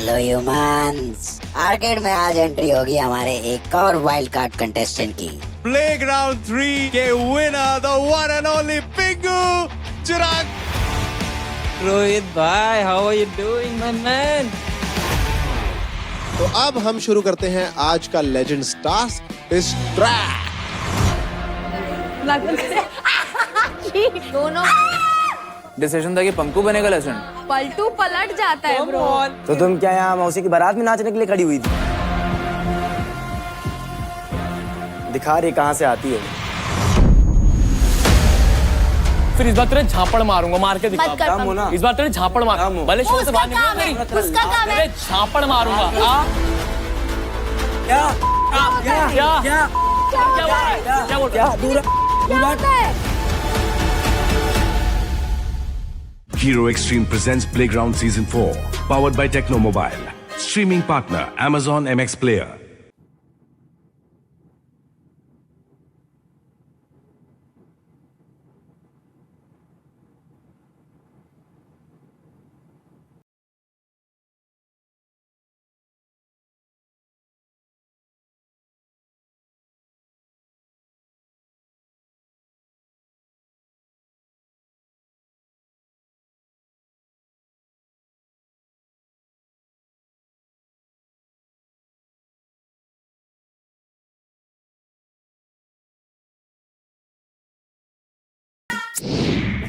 Hello humans, arcade में आज entry होगी हमारे एक और वाइल्ड कार्ड कंटेस्टेंट की। प्लेग्राउंड 3 के winner the one and only Pingu Chirag. Rohit भाई, how are you doing my man? तो अब हम शुरू करते हैं आज का लेजेंड्स टास्क इस ट्रैक। दोनों डिसीजन था कि पंकु बनेगा लेजेंड। पलटू पलट जाता है ब्रो। तो तुम क्या यहाँ मौसी की बारात में नाचने के लिए खड़ी हुई थी? दिखा रही कहाँ से आती है। फिर इस बार तेरे झापड़ मारूंगा, मार के दिखा। काम हो ना। इस बार तेरे झापड़ मार, भले शो से बाहर निकल मेरी, उसका काम है। तेरे झापड़ मारूंगा। क्या क्या बोल रहा है? Hero Extreme presents Playground Season 4, powered by Techno Mobile. Streaming partner Amazon MX Player.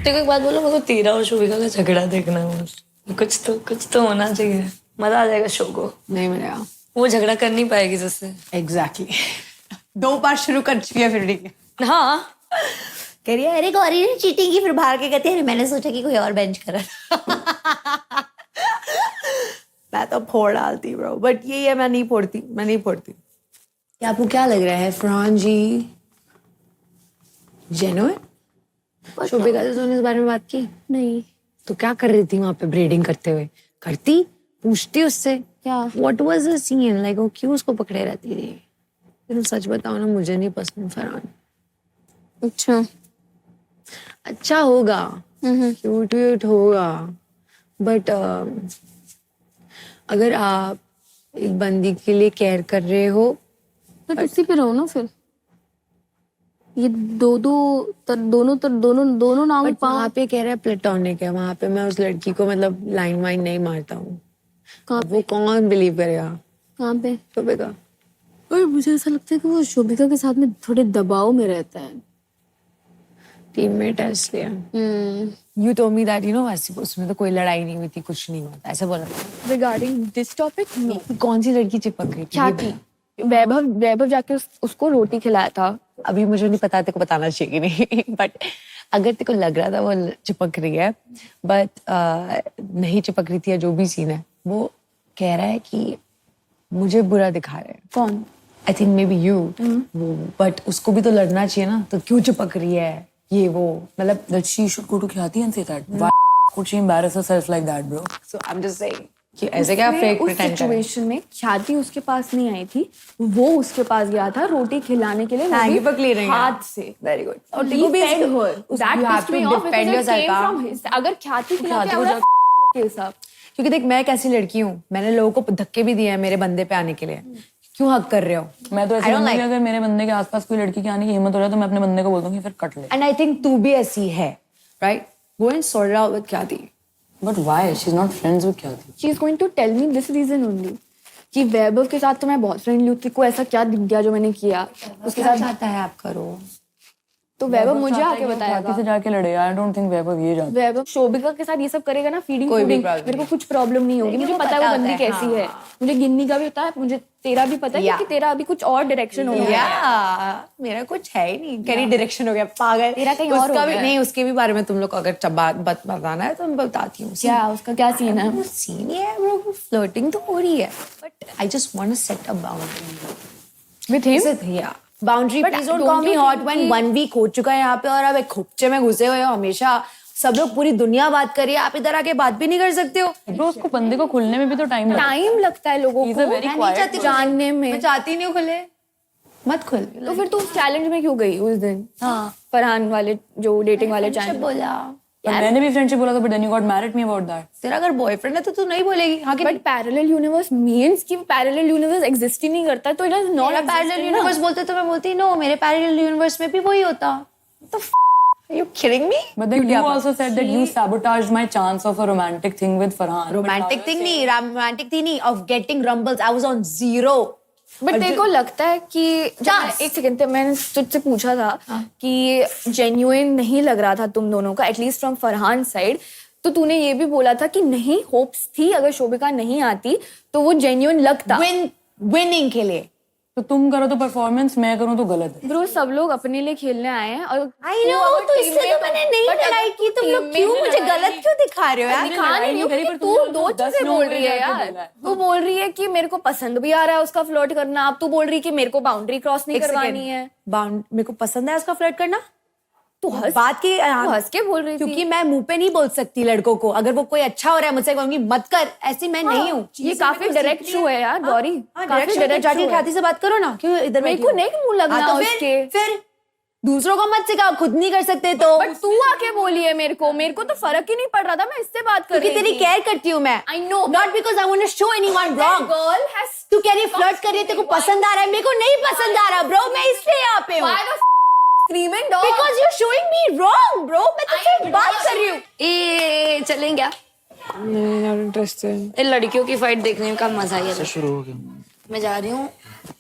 तेरे को एक बात बोलो, मेरे को तेरा और शोभिका का झगड़ा देखना है बस। कुछ तो होना चाहिए, मजा आ जाएगा शो को। नहीं मिलेगा। वो झगड़ा कर नहीं पाएगी जिससे। एग्जैक्टली। 2 बार शुरू कर चुकी है फिर ठीक है। हाँ, कह रही है अरे गौरी ने चीटिंग की, फिर बाहर के कहते हैं मैंने सोचा कि कोई और बेंच करा। मैं तो फोड़ डालती ब्रो, बट ये है मैं नहीं फोड़ती। आपको क्या लग रहा है फरहान जी जेन्युइन? शोभिका से तूने इस बारे में बात की? नहीं तो क्या कर रही थी वहां पे ब्रीडिंग करते हुए? पूछती उससे क्या what was the scene, like वो क्यों उसको पकड़े रहती थी? तुम सच बताओ ना, मुझे नहीं पसंद फरहान। अच्छा होगा, क्यूट होगा, बट अगर आप एक बंदी के लिए केयर कर रहे हो तो उसी पे रहो ना फिर। ये दोनों नाम वहाँ पे कह रहा है प्लेटोनिक है, वहाँ पे मैं उस लड़की को मतलब लाइन वाइन नहीं मारता हूँ। वो कौन बिलीव करेगा? कहाँ पे? शोभिका। और मुझे ऐसा लगता है कि वो शोभिका के साथ में थोड़े दबाव में रहता है। टीममेट है इसलिए। You told me that, you know, उसमें तो कोई लड़ाई नहीं हुई थी, कुछ नहीं हुआ था, ऐसा बोला। Regarding this topic, no. कौन सी लड़की चिपक रही थी? क्या थी? वैभव जाके उसको रोटी खिलाया था। अभी मुझे नहीं पता, तेरे को बताना चाहिए नहीं। बट अगर तेरे को लग रहा था वो चिपक रही है, बट नहीं चिपक रही थी या जो भी सीन है, वो कह रहा है कि मुझे बुरा दिखा रहे हैं। कौन? I think may be you. But उसको भी तो लड़ना चाहिए ना, तो क्यों चिपक रही है ये वो, मतलब That she should go to Khyati and say that. Why could she embarrass herself like that, bro? so I'm just saying कि ऐसे क्या फेक उस प्रिटेंड कर सिचुएशन में ख्याति उसके पास नहीं आई थी, वो उसके पास गया था रोटी खिलाने के लिए। Thank you for clearing हाथ it. से। Very good. और तेरे को भी That you have to defend yourself। अगर ख्याति खिलाते हैं के साथ, क्योंकि देख मैं कैसी लड़की हूँ, मैंने लोगों को धक्के भी दिए हैं मेरे बंदे पे आने के लिए। क्यों हक कर रहे हो? मैं तो ऐसे I don't बंदी like- कि अगर मेरे बंदे के आसपास कोई लड़की की आने की हिम्मत हो जाए तो मैं अपने बंदे को बोल दूंगी फिर कट ले। एंड आई थिंक तू भी ऐसी है, right? Go and sort it out with ख्याति। But why? She's not friends with Khyati. she is going to tell me this reason only कि वैभव के साथ तो मैं बहुत फ्रेंडली हूँ, को ऐसा क्या दिख गया जो मैंने किया उसके साथ। चाहता है आप करो तो वैभव मुझे आके Khyati बताएगा। से जाके लड़े। I don't think वैभव ये जाता। वैभव शोभिका के साथ ये सब करेगा ना, फीडिंग कोई भी फूडिंग, problem मेरे को कुछ प्रॉब्लम नहीं होगी। मुझे पता है वो बंदी कैसी है, मुझे गिन्नी का भी पता है, मुझे तेरा भी पता है, क्योंकि तेरा अभी कुछ और डायरेक्शन हो गया। मेरा कुछ है ही नहीं, कहीं डायरेक्शन हो गया पागल। तेरा कहीं और उसका हो भी गया। नहीं, उसके भी बारे में तुम लोग को अगर बताना है तो मैं बताती हूँ। क्या उसका क्या सीन है? वो सीन ही है ब्रो, फ्लर्टिंग तो हो रही है, but I just want to set a boundary with him. या boundary. Please don't call me hot when 1 week हो चुका है यहाँ पे और आप एक खुपचे में घुसे हुए हो हमेशा। सब लोग पूरी दुनिया बात कर रही है, आप इधर आके बात भी नहीं कर सकते हो। Bro, उसको बंदे को खुलने में भी तो टाइम लगता है लोगों He's को a very मैं quiet नहीं चाहती जानने में। मैं चाहती नहीं हूँ खुले, मत खुल। तो फिर तू उस चैलेंज में क्यों गई उस दिन? हाँ, फरहान वाले जो डेटिंग वाले चैलेंज। बोला मैंने भी फ्रेंडशिप बोला था, but then you got mad at me about that. तेरा अगर बॉयफ्रेंड है तो तू नहीं बोलेगी हाँ कि बट पैरेलल यूनिवर्स मींस कि पैरेलल यूनिवर्स एग्जिस्ट ही नहीं करता, तो इट इज नॉट मेरा पैरेलल यूनिवर्स बोलते तो मैं बोलती नो, मेरे पैरेलल यूनिवर्स में भी वही होता। तो are you kidding me? But then you also said that you sabotaged my chance of a romantic thing with Farhan. Romantic thing नहीं, रोमांटिक थी नहीं, of getting rumbles I was on 0। But तेरे को लगता है कि एक सेकंड, मैंने तुझसे पूछा था कि जेन्युइन नहीं लग रहा था तुम दोनों का, एटलीस्ट फ्रॉम फरहान साइड, तो तूने ये भी बोला था कि नहीं, होप्स थी अगर शोभिका नहीं आती तो वो जेन्युइन लगता विनिंग के लिए। तो तुम करो तो परफॉर्मेंस, मैं करूँ तो गलत है। ब्रो सब लोग अपने लिए खेलने आए हैं और आई नो, तो इसलिए तो मैंने नहीं लड़ाई की। तुम लोग क्यों मुझे गलत क्यों दिखा रहे हो यार? दिखा नहीं रही हूँ, तू दो चीजें बोल रही है यार। तू बोल रही है कि मेरे को पसंद भी आ रहा है उसका फ्लर्ट करना, अब तू बोल रही है कि मेरे को बाउंड्री क्रॉस नहीं करवानी है। मेरे को पसंद है उसका फ्लर्ट करना। तू हंस बात की हंस के बोल रही थी, क्योंकि मैं मुंह पे नहीं बोल सकती लड़कों को। अगर वो कोई अच्छा हो रहा है मुझसे कहूंगी मत कर, ऐसी मैं नहीं हूँ। ये काफी डायरेक्ट शो है यार गौरी, काफी डायरेक्ट जाके ख्याति से बात करो ना, क्यों इधर मेरे को नहीं मुंह लगना तो उसके। फिर दूसरों को मत सिखाओ, खुद नहीं कर सकते तो। बट तू आके बोली है मेरे को तो फर्क ही नहीं पड़ रहा था, मैं इससे बात कर रही थी। क्योंकि तेरी केयर करती हूँ मैं। I know, not because I want to show anyone wrong. Girl has तू कह रही फ्लर्ट कर रही है, तेरे को पसंद आ रहा है, मेरे को नहीं पसंद आ रहा ब्रो, मैं इसलिए यहाँ पे हूँ। Screaming dog Because you're showing me wrong, bro. मैं तुझसे बात कर रही हूँ। ए चलें क्या? इंटरेस्टेड। लड़कियों की फाइट देखने का मजा ही है। शुरू हो गया। मैं जा रही हूँ,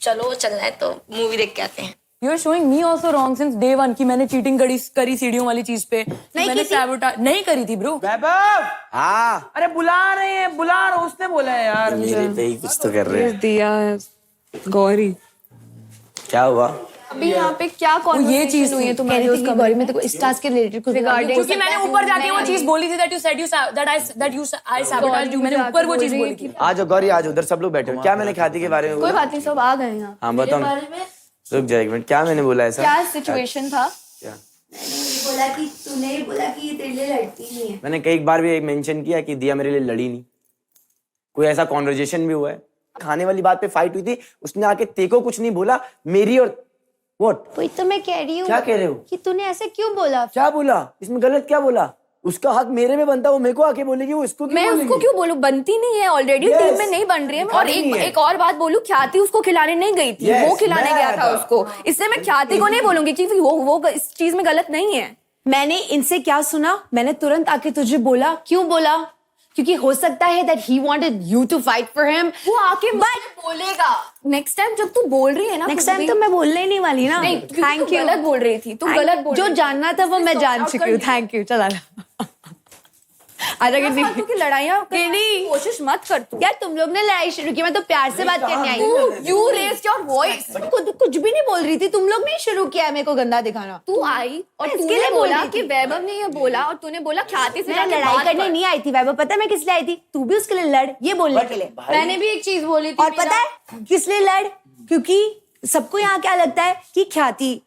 चलो चल रहा है तो मूवी देख के आते हैं। You're showing me also wrong since day one कि मैंने चीटिंग करी सीढ़ियों वाली चीज पे। मैंने sabotage नहीं करी थी ब्रो। वैभव, हाँ अरे बुला रहे हैं, बुला रहे, उसने बोला है यार। मेरे पे ही कुछ तो कर रहे हैं। दिया गौरी क्या हुआ? अभी यहाँ पे क्या ये चीज हुई है तुम्हारी? उसका गौरी में तेरे को इस टास्क के रिलेटेड कुछ Regarding- क्योंकि मैंने ऊपर जाके वो चीज बोली थी that you said I sabotaged you। मैंने ऊपर वो चीज बोली थी। आ जाओ गौरी, आ जाओ, उधर सब लोग बैठे हो। क्या मैंने ख्याति के बारे में कोई बोला? बात नहीं, सब आ गए यहाँ। हाँ बताओ, रुक जाओ एक मिनट। क्या मैंने बोला ऐसा? क्या सिचुएशन था? क्या बोला कि तूने बोला कि ये तेरे लिए लड़ती नहीं है। मैंने कई बार भी मेंशन किया कि दिया मेरे लिए लड़ी नहीं। कोई ऐसा कॉन्वर्जेशन भी हुआ है? खाने वाली बात पे फाइट हुई थी, उसने आके तेको कुछ नहीं बोला, मेरी और व्हाट? वही तो मैं कह रही हूँ। क्या कह रहे हो? कि तूने ऐसे क्यों बोला? क्या बोला? इसमें गलत क्या बोला? उसका हक मेरे में बनता, वो मेरे को आके बोलेगी, वो इसको मैं उसको क्यों बोलूं? बनती नहीं है ऑलरेडी, Yes. टीम में नहीं बन रही है। और एक और बात बोलूं, ख्याति उसको खिलाने नहीं गई थी। Yes, वो खिलाने मैं गया आया था था। उसको, इसलिए मैं ख्याति को नहीं बोलूंगी क्योंकि वो इस चीज में गलत नहीं है। मैंने इनसे क्या सुना? मैंने तुरंत आके तुझे बोला। क्यों बोला? क्योंकि हो सकता है that he wanted you to fight for him। वो आके मुझे बोलेगा नेक्स्ट टाइम जब तू बोल रही है ना। नेक्स्ट टाइम तो मैं बोलने ही नहीं वाली ना। नहीं, थैंक तू यू। गलत बोल रही थी, तू गलत बोल जो रही थी। जानना था वो मैं जान चुकी हूँ। Thank you. चला आजा फालतू की लड़ाइयाँ किनी कोशिश मत कर तू। यार तुम लोग ने लड़ाई शुरू की, मैं तो प्यार से बात करने आई हूँ। You raised your voice. कुछ भी नहीं बोल रही थी, तुम लोग ने ही शुरू किया है मेरे को गंदा दिखाना। तू आई और मैं इसके तूने लिए बोल बोला रही कि थी। वैभव ने ये बोला और तूने बोला ख्याति से मैं जाके लड़ाई बात करने कर। नहीं आई थी वैभव, पता है मैं किस लिए आई थी? तू भी उसके लिए लड़, ये बोलने के लिए। मैंने भी एक चीज बोली थी। और पता है किस लिए लड़? क्योंकि सबको यहाँ क्या लगता है कि ख्याति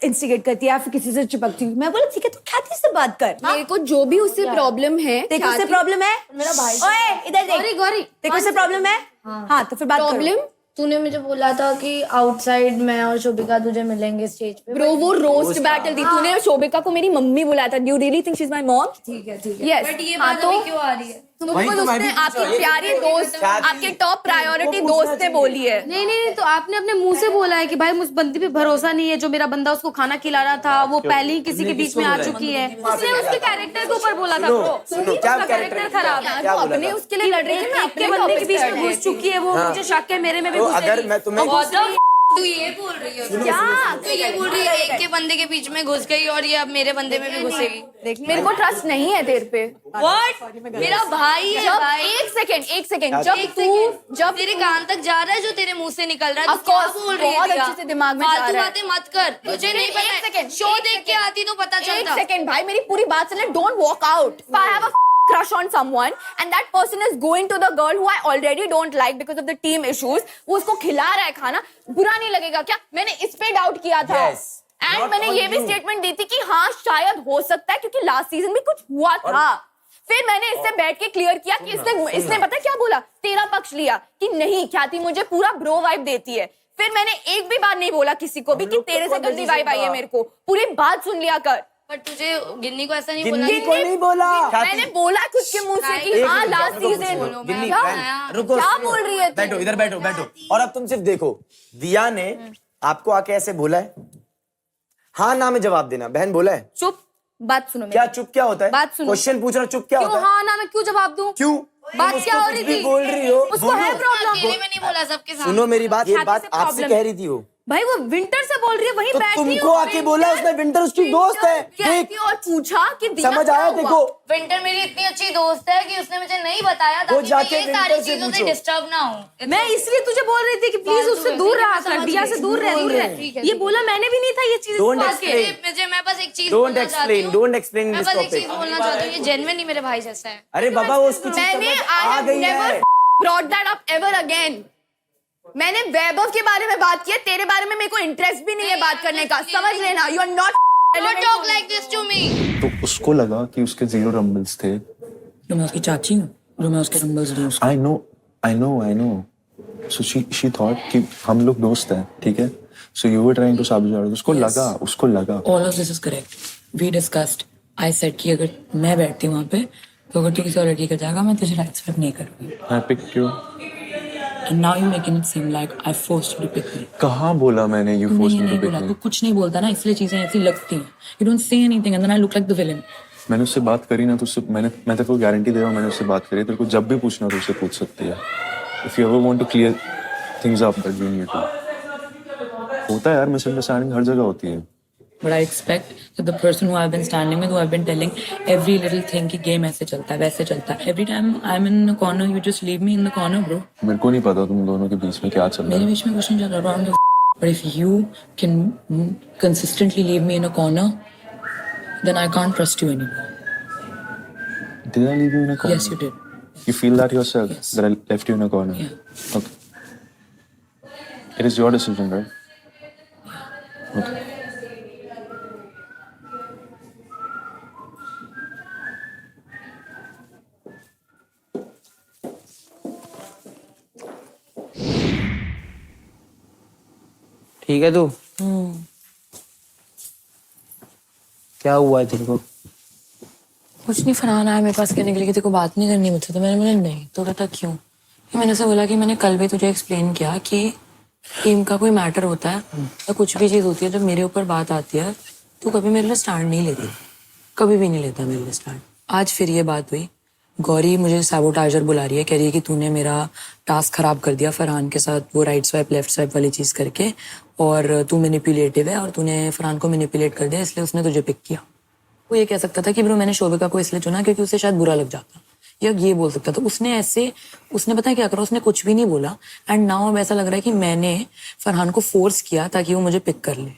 इंस्टिगेट करती है या फिर किसी से चिपकती है। मैं बोला ठीक है, तू ख्याति से बात कर। मेरे को जो भी उससे प्रॉब्लम है, तेरे को उससे प्रॉब्लम है? मेरा भाई। ओए इधर देख। गौरी, गौरी, तेरे को उससे प्रॉब्लम है? हाँ तो फिर बात करो। प्रॉब्लम तूने मुझे बोला था कि आउटसाइड मैं और शोभिका तुझे मिलेंगे स्टेज पे। ब्रो वो रोस्ट बैटल थी। तूने शोभिका को मेरी मम्मी बुलाया था। Do you really think she is my mom? ठीक है यस। बट ये बात अभी क्यों आ रही है? उसने आपकी प्यारी दोस्त, आपके टॉप प्रायोरिटी दोस्त ने बोली है। नहीं नहीं नहीं, तो आपने अपने मुंह से बोला है कि भाई मुझ बंदी पे भरोसा नहीं है। जो मेरा बंदा उसको खाना खिला रहा था वो पहले ही किसी के बीच में आ चुकी है। उसने उसके कैरेक्टर के ऊपर बोला था। क्या कैरेक्टर खराब है। क्या वो बोला अपने था? उसके लिए लड़ रही थी, मैं आपके अपने बंदे के topic बीच पे में लड़ घुस रही थी। चुकी है वो। मुझे शक है मेरे में भी तो घुसेगी। अगर मैं तुम्हें तू ये बोल रही हो क्या? तो ये बोल रही है एक के बंदे के बीच में घुस गई और ये अब मेरे बंदे में भी घुसेगी। मेरे को ट्रस्ट नहीं है तेरे पे। व्हाट? मेरा भाई है जब भाई। एक सेकंड जब तेरे कान तक जा रहा है जो तेरे मुंह से निकल रहा है, Of तो क्या course, बोल रही है? बहुत दिया? अच्छे से दिमाग में जा फालतू रहा है। बातें मत कर, तुझे नहीं पता है। सेकंड शो देख के आती तो पता एक चलता। सेकंड भाई, मेरी पूरी बात सुन ले। Don't walk out. If I have a crush on someone and that person is going to the girl who I already don't like because of the team issues, वो उसको खिला रहा है खाना, बुरा नहीं लगेगा क्या? मैंने इस पे डाउट किया था। Yes. एंड Not मैंने on ये भी you. स्टेटमेंट दी थी कि हाँ शायद हो सकता है क्योंकि लास्ट सीजन में कुछ हुआ था। फिर मैंने इससे बैठ के क्लियर किया कि इसने पता है क्या बोला? तेरा पक्ष लिया कि नहीं ख्याति मुझे पूरा ब्रो वाइब देती है। फिर मैंने एक भी बार नहीं बोला किसी को भी कि तेरे से गंदी वाइब आई है मेरे को। पूरी बात सुन लिया कर। पर तुझे गिन्नी को ऐसा नहीं बोला गिन्नी को नहीं बोला। मैंने बोला खुद के मुंह से कि हाँ लास्ट सीजन। गिन्नी क्या बहन, रुको, क्या सुनो। बोल रही है तू? बैठो इधर, बैठो। और अब तुम सिर्फ देखो, दिया ने आपको आके ऐसे बोला है, हाँ ना में जवाब देना। बहन बोला है चुप, बात सुनो क्या? मेरी। चुप क्या होता है? बात सुनो। क्वेश्चन पूछ रहा हूँ, चुप क्या क्यों होता है? हाँ ना मैं क्यों जवाब दूं? क्यों? बात तुम क्या उसको हो कुछ रही भी थी? बोल रही हो, उसको है बोलो। प्रॉब्लम। अकेले में नहीं बोला, सबके साथ। सुनो मेरी बात, ये छाती बात से आपसे problem कह रही थी वो। भाई वो विंटर से बोल रही है, वहीं तो बैठी तुमको हूँ। आके बोला उसने, विंटर उसकी दोस्त है। देख, और पूछा कि दिया समझ क्या आया? हुआ? देखो, विंटर मेरी इतनी अच्छी दोस्त है कि उसने मुझे नहीं बताया वो ताकि जाके मैं ये विंटर सारी से चीजों से पूछो। डिस्टर्ब ना हूँ। मैं इसलिए तुझे बोल रही थी कि प्लीज उससे दूर रहा कर, दिया से दूर रह। ये बोला मैंने भी नहीं था ये चीज। Don't इसको आके। explain. मुझे मैं बस एक चीज Don't बोलना चाहती explain, हूँ। don't explain मैं this बस एक topic. चीज बोलना चाहती हूँ, ये जेन्युइन ही मेरे भाई जैसा है। अरे बाबा वो उसकी चीज मैंने समझ I आ have गई never है। brought that up ever again. मैंने वैभव के बारे में बात की है, तेरे बारे में मेरे को इंटरेस्ट भी नहीं है बात करने का, समझ लेना। You are not Don't talk like this to me. तो उसको लगा कि उसके 0 रंबल्स थे। तो मैं उसकी चाची हूँ जो मैं उसके नंबर्स दूँ। I know so she thought कि हम लोग दोस्त हैं, ठीक है। So you were trying to साबिज, उसको लगा all of this is correct. We discussed, I said कि अगर मैं बैठती हूँ वहाँ पे तो अगर तू किसी और लड़की का जाएगा मैं तुझे राइट स्वेप नहीं करूँगी। I picked you. And now you making it seem like I forced you to pick me. कहाँ बोला मैंने यू फोर्स मी टू नहीं पिक बोला, मी? तू कुछ नहीं बोलता ना, इसलिए चीजें ऐसी लगती हैं। You don't say anything and then I look like the villain. मैंने उससे बात करी ना, तो उससे मैं तेरे को गारंटी दे रहा हूँ, मैंने उससे बात करी। तेरे को जब भी पूछना तो उससे पूछ सकती है। If you ever want to clear things up that you need to. होता है यार, मिसअंडरस्टैंडिंग हर जगह होती है। But I expect that the person who I've been standing with, who I've been telling every little thing कि game ऐसे चलता है, वैसे चलता है. Every time I'm in the corner, you just leave me in the corner, bro. मेरे को नहीं पता तुम दोनों के बीच में क्या चल रहा है। मेरे बीच में कुछ नहीं चल रहा, wrong. But if you can consistently leave me in a corner, then I can't trust you anymore. Did I leave you in a corner? Yes, you did. You feel that yourself? Yes. That I left you in a corner? Yeah. Okay. It is your decision, right? Okay. ठीक है तू? क्या हुआ है तेरे को? कुछ नहीं, फरहान आया मेरे पास कहने के लिए कि तेरे को बात नहीं करनी मुझसे, तो मैंने बोला नहीं। तो कहता क्यों? कि मैंने उसे बोला कि मैंने कल भी तुझे एक्सप्लेन किया कि टीम का कोई मैटर होता है या कुछ भी चीज़ होती है, जब मेरे ऊपर बात आती है तो कभी मेरे लिए स्टैंड नहीं लेती, कभी भी नहीं लेता मेरे लिए स्टैंड। आज फिर ये बात हुई, गौरी मुझे सैबोटाइजर बुला रही है, कह रही है कि तूने मेरा टास्क खराब कर दिया फरहान के साथ, वो राइट स्वाइप लेफ्ट स्वाइप वाली चीज़ करके, और तू मैनिपुलेटिव है और तूने फरहान को मैनिपुलेट कर दिया, इसलिए उसने तुझे पिक किया। वो ये कह सकता था कि ब्रो मैंने शोभिका को इसलिए चुना क्योंकि उसे शायद बुरा लग जाता, या ये बोल सकता था। उसने पता है क्या करा, उसने कुछ भी नहीं बोला। एंड नाउ अब ऐसा लग रहा है कि मैंने फरहान को फोर्स किया ताकि वो मुझे पिक कर ले,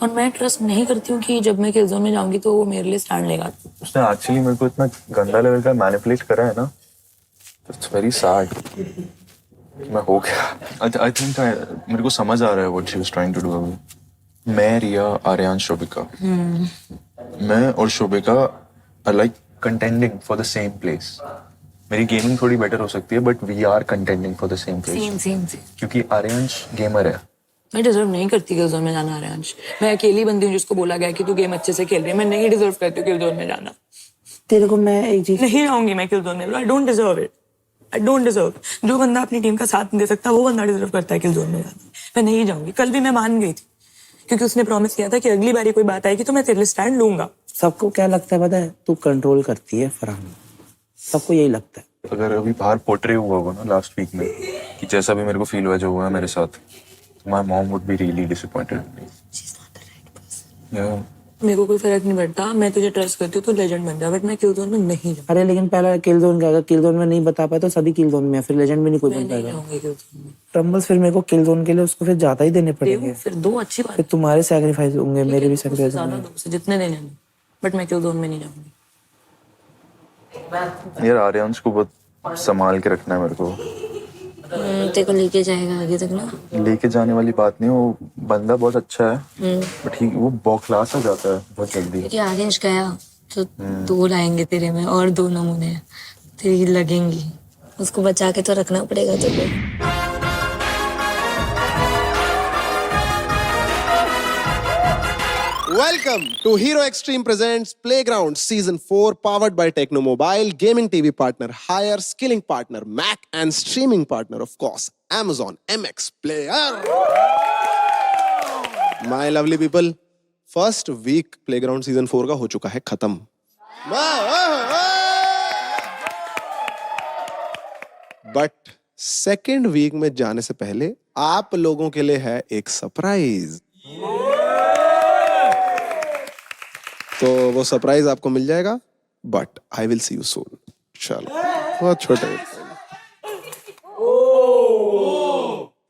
और मैं ट्रस्ट नहीं करती हूँ कि जब मैं किल जोन में जाऊंगी तो वो मेरे लिए स्टैंड लेगा। उसने एक्चुअली मेरे को इतना गंदा लेवल का मैनिपुलेट करा है ना, इट्स वेरी सैड। मैं हो गया। आई थिंक मेरे को समझ आ रहा है what she was trying to do अभी। मैं, रिया, आर्यन, शोभिका, मैं और Shobhika are like contending for the same place. मेरी गेमिंग थोड़ी बेटर हो सकती है but we are contending for the same place. Same क्योंकि आर्यंश गेमर है। मैं डिजर्व नहीं करती किल जोन में जाना आर्यांश। मैं अकेली बंदी हूँ जिसको बोला गया कि तू गेम अच्छे से खेल रही है। मैं नहीं डिजर्व करती हूँ किल जोन में जाना। तेरे को मैं एक चीज नहीं जाऊंगी मैं किल जोन में। I don't deserve it, I don't deserve. जो बंदा अपनी टीम का साथ नहीं दे सकता वो बंदा डिजर्व करता है किल जोन में जाना। मैं नहीं जाऊंगी। कल भी मैं मान गई थी क्योंकि उसने प्रॉमिस किया था कि अगली बारी कोई बात आएगी तो मैं तेरे लिए स्टैंड लूंगा। सबको क्या लगता है पता है, तू कंट्रोल करती है फरहान, सबको यही लगता है। अगर अभी बाहर पोर्ट्रे हुआ होगा ना लास्ट वीक में कि जैसा भी मेरे को फील हुआ जो हुआ है मेरे साथ, my mom would be really disappointed in me. She's not the right person. Yeah. मेरे को कोई फर्क नहीं पड़ता, मैं तुझे ट्रस्ट करती हूँ, तू लेजेंड बन जा, बट मैं किल जोन में नहीं जाऊंगी। अरे लेकिन पहला किल जोन का, अगर किल जोन में नहीं बता पाए तो सभी किल जोन में, फिर लेजेंड भी नहीं कोई बन पाएगा। जाऊंगी किल जोन में। ट्रम्बल्स फिर मेरे को किल जोन के लिए उसको फिर ज्यादा ही देने पड़ेंगे। फिर दो अच्छी बात फिर तुम्हारे सैक्रिफाइस होंगे, मेरे भी सैक्रिफाइस ज्यादा होंगे। दो से जितने देने हैं, बट मैं किल जोन में नहीं जाऊंगी। यार आर्यंश को बहुत संभाल के रखना है मेरे को। तेरे को लेके जाएगा आगे तक ना। लेके जाने वाली बात नहीं, वो बंदा बहुत अच्छा है बट वो बौखला सा जाता है बहुत जल्दी। क्योंकि आर्यंश गया तो दो लाएंगे तेरे में, और दो नमूने तेरी लगेंगी, उसको बचा के तो रखना पड़ेगा तुझे। Welcome to Hero Extreme presents Playground Season 4, powered by Techno Mobile, gaming TV partner Hire, skilling partner Mac, and streaming partner, of course, Amazon MX Player. My lovely people, first week Playground Season 4 का हो चुका है खत्म. But second week में जाने से पहले आप लोगों के लिए है एक सरप्राइज. तो वो सरप्राइज आपको मिल जाएगा, but I will see you soon. चलो, बहुत छोटे.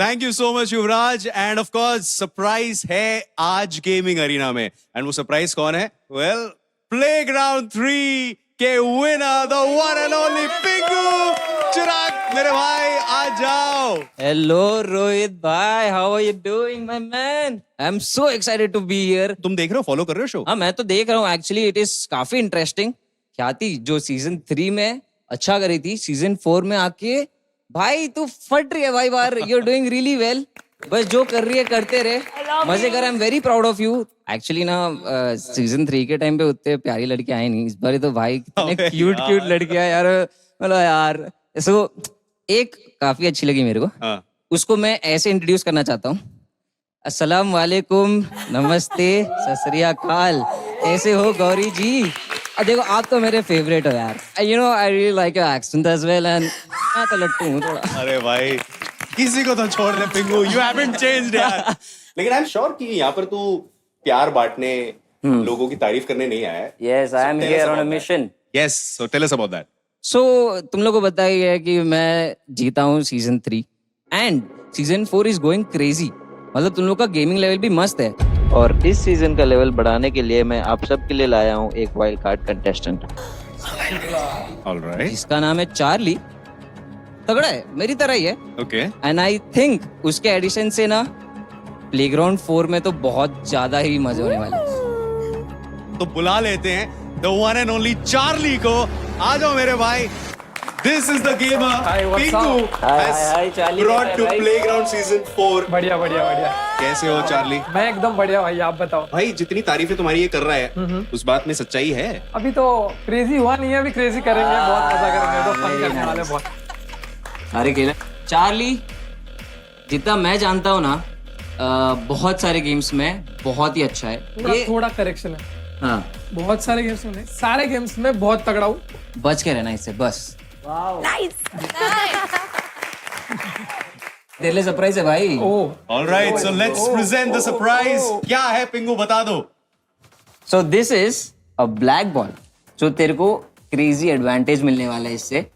Thank you so much Yuvraj. And of course surprise है आज गेमिंग अरीना में. एंड वो सरप्राइज कौन है? वेल, प्लेग्राउंड 3 के winner, the one and only Pinku. Chirag मेरे भाई, आ जाओ. Hello, Rohit bhai. How are you doing, my man? I'm so excited to be here. तुम देख रहे हो, फॉलो कर रहे हो शो? हाँ, मैं तो देख रहा हूँ. Actually, it is काफी इंटरेस्टिंग. ख्याति जो सीजन 3 में अच्छा करी थी, सीजन 4 में आके भाई तू फट रही है भाई बार. You're doing really well. बस जो कर रही है करते रहे, मजे कर. I am very proud of you. Actually ना सीजन 3 के टाइम पे उतने प्यारी लड़की आई नहीं. इस बार तो भाई कितने क्यूट लड़कियां यार. मतलब यार सो एक काफी अच्छी लगी मेरे को. उसको मैं ऐसे इंट्रोड्यूस करना चाहता हूँ. अस्सलाम वालेकुम, नमस्ते, सत श्री अकाल. कैसे हो गौरी जी? देखो आप तो मेरे फेवरेट हो यार. You know I really like your accent as well. And मैं तो लट्टू हूँ थोड़ा. अरे भाई, किसी को तो छोड़ दे पिंकू. यू हैवंट चेंज्ड यार. लेकिन आई एम श्योर कि यहाँ पर तू प्यार बांटने, लोगों की तारीफ करने नहीं आया है. Yes, I am here on a mission. Yes, so tell us about that. So तुम लोगों को पता ही है कि मैं जीता हूँ season 3 and season 4 is going crazy. मतलब तुम लोग का गेमिंग लेवल भी मस्त है. और इस सीजन का लेवल बढ़ाने के लिए मैं आप सब के लिए लाया हूँ एक वाइल्ड कार्ड कंटेस्टेंट. ऑलराइट. जिसका नाम है चार्ली. तगड़ा है, मेरी तरह ही है. ओके. एंड आई थिंक उसके एडिशन से ना प्लेग्राउंड 4 में तो बहुत ज्यादा ही मजे होने वाले. तो बुला लेते हैं the one and only Charlie को. आ जाओ मेरे भाई. This is the gamer Pinku has brought to playground season 4. बढ़िया बढ़िया बढ़िया. कैसे हो चार्ली? मैं एकदम बढ़िया भाई, आप बताओ. भाई जितनी तारीफें तुम्हारी ये कर रहा है, उस बात में सच्चाई है? अभी तो क्रेजी हुआ नहीं है, अभी क्रेजी करेंगे. बहुत मजा करेंगे, तो फन करने वाले बहुत. अरे केला चार्ली, जितना मैं जानता हूँ ना, बहुत सारे गेम्स में बहुत ही अच्छा है. थोड़ा करेक्शन है. हाँ, बहुत सारे गेम्स में, सारे गेम्स में बहुत तगड़ा हूँ. बच के रहना इससे बस. तेरे लिए सरप्राइज है भाई. Alright, so let's present the surprise. क्या है पिंगू, बता दो. So this is a black ball. जो तेरे को क्रेजी एडवांटेज मिलने वाला है इससे.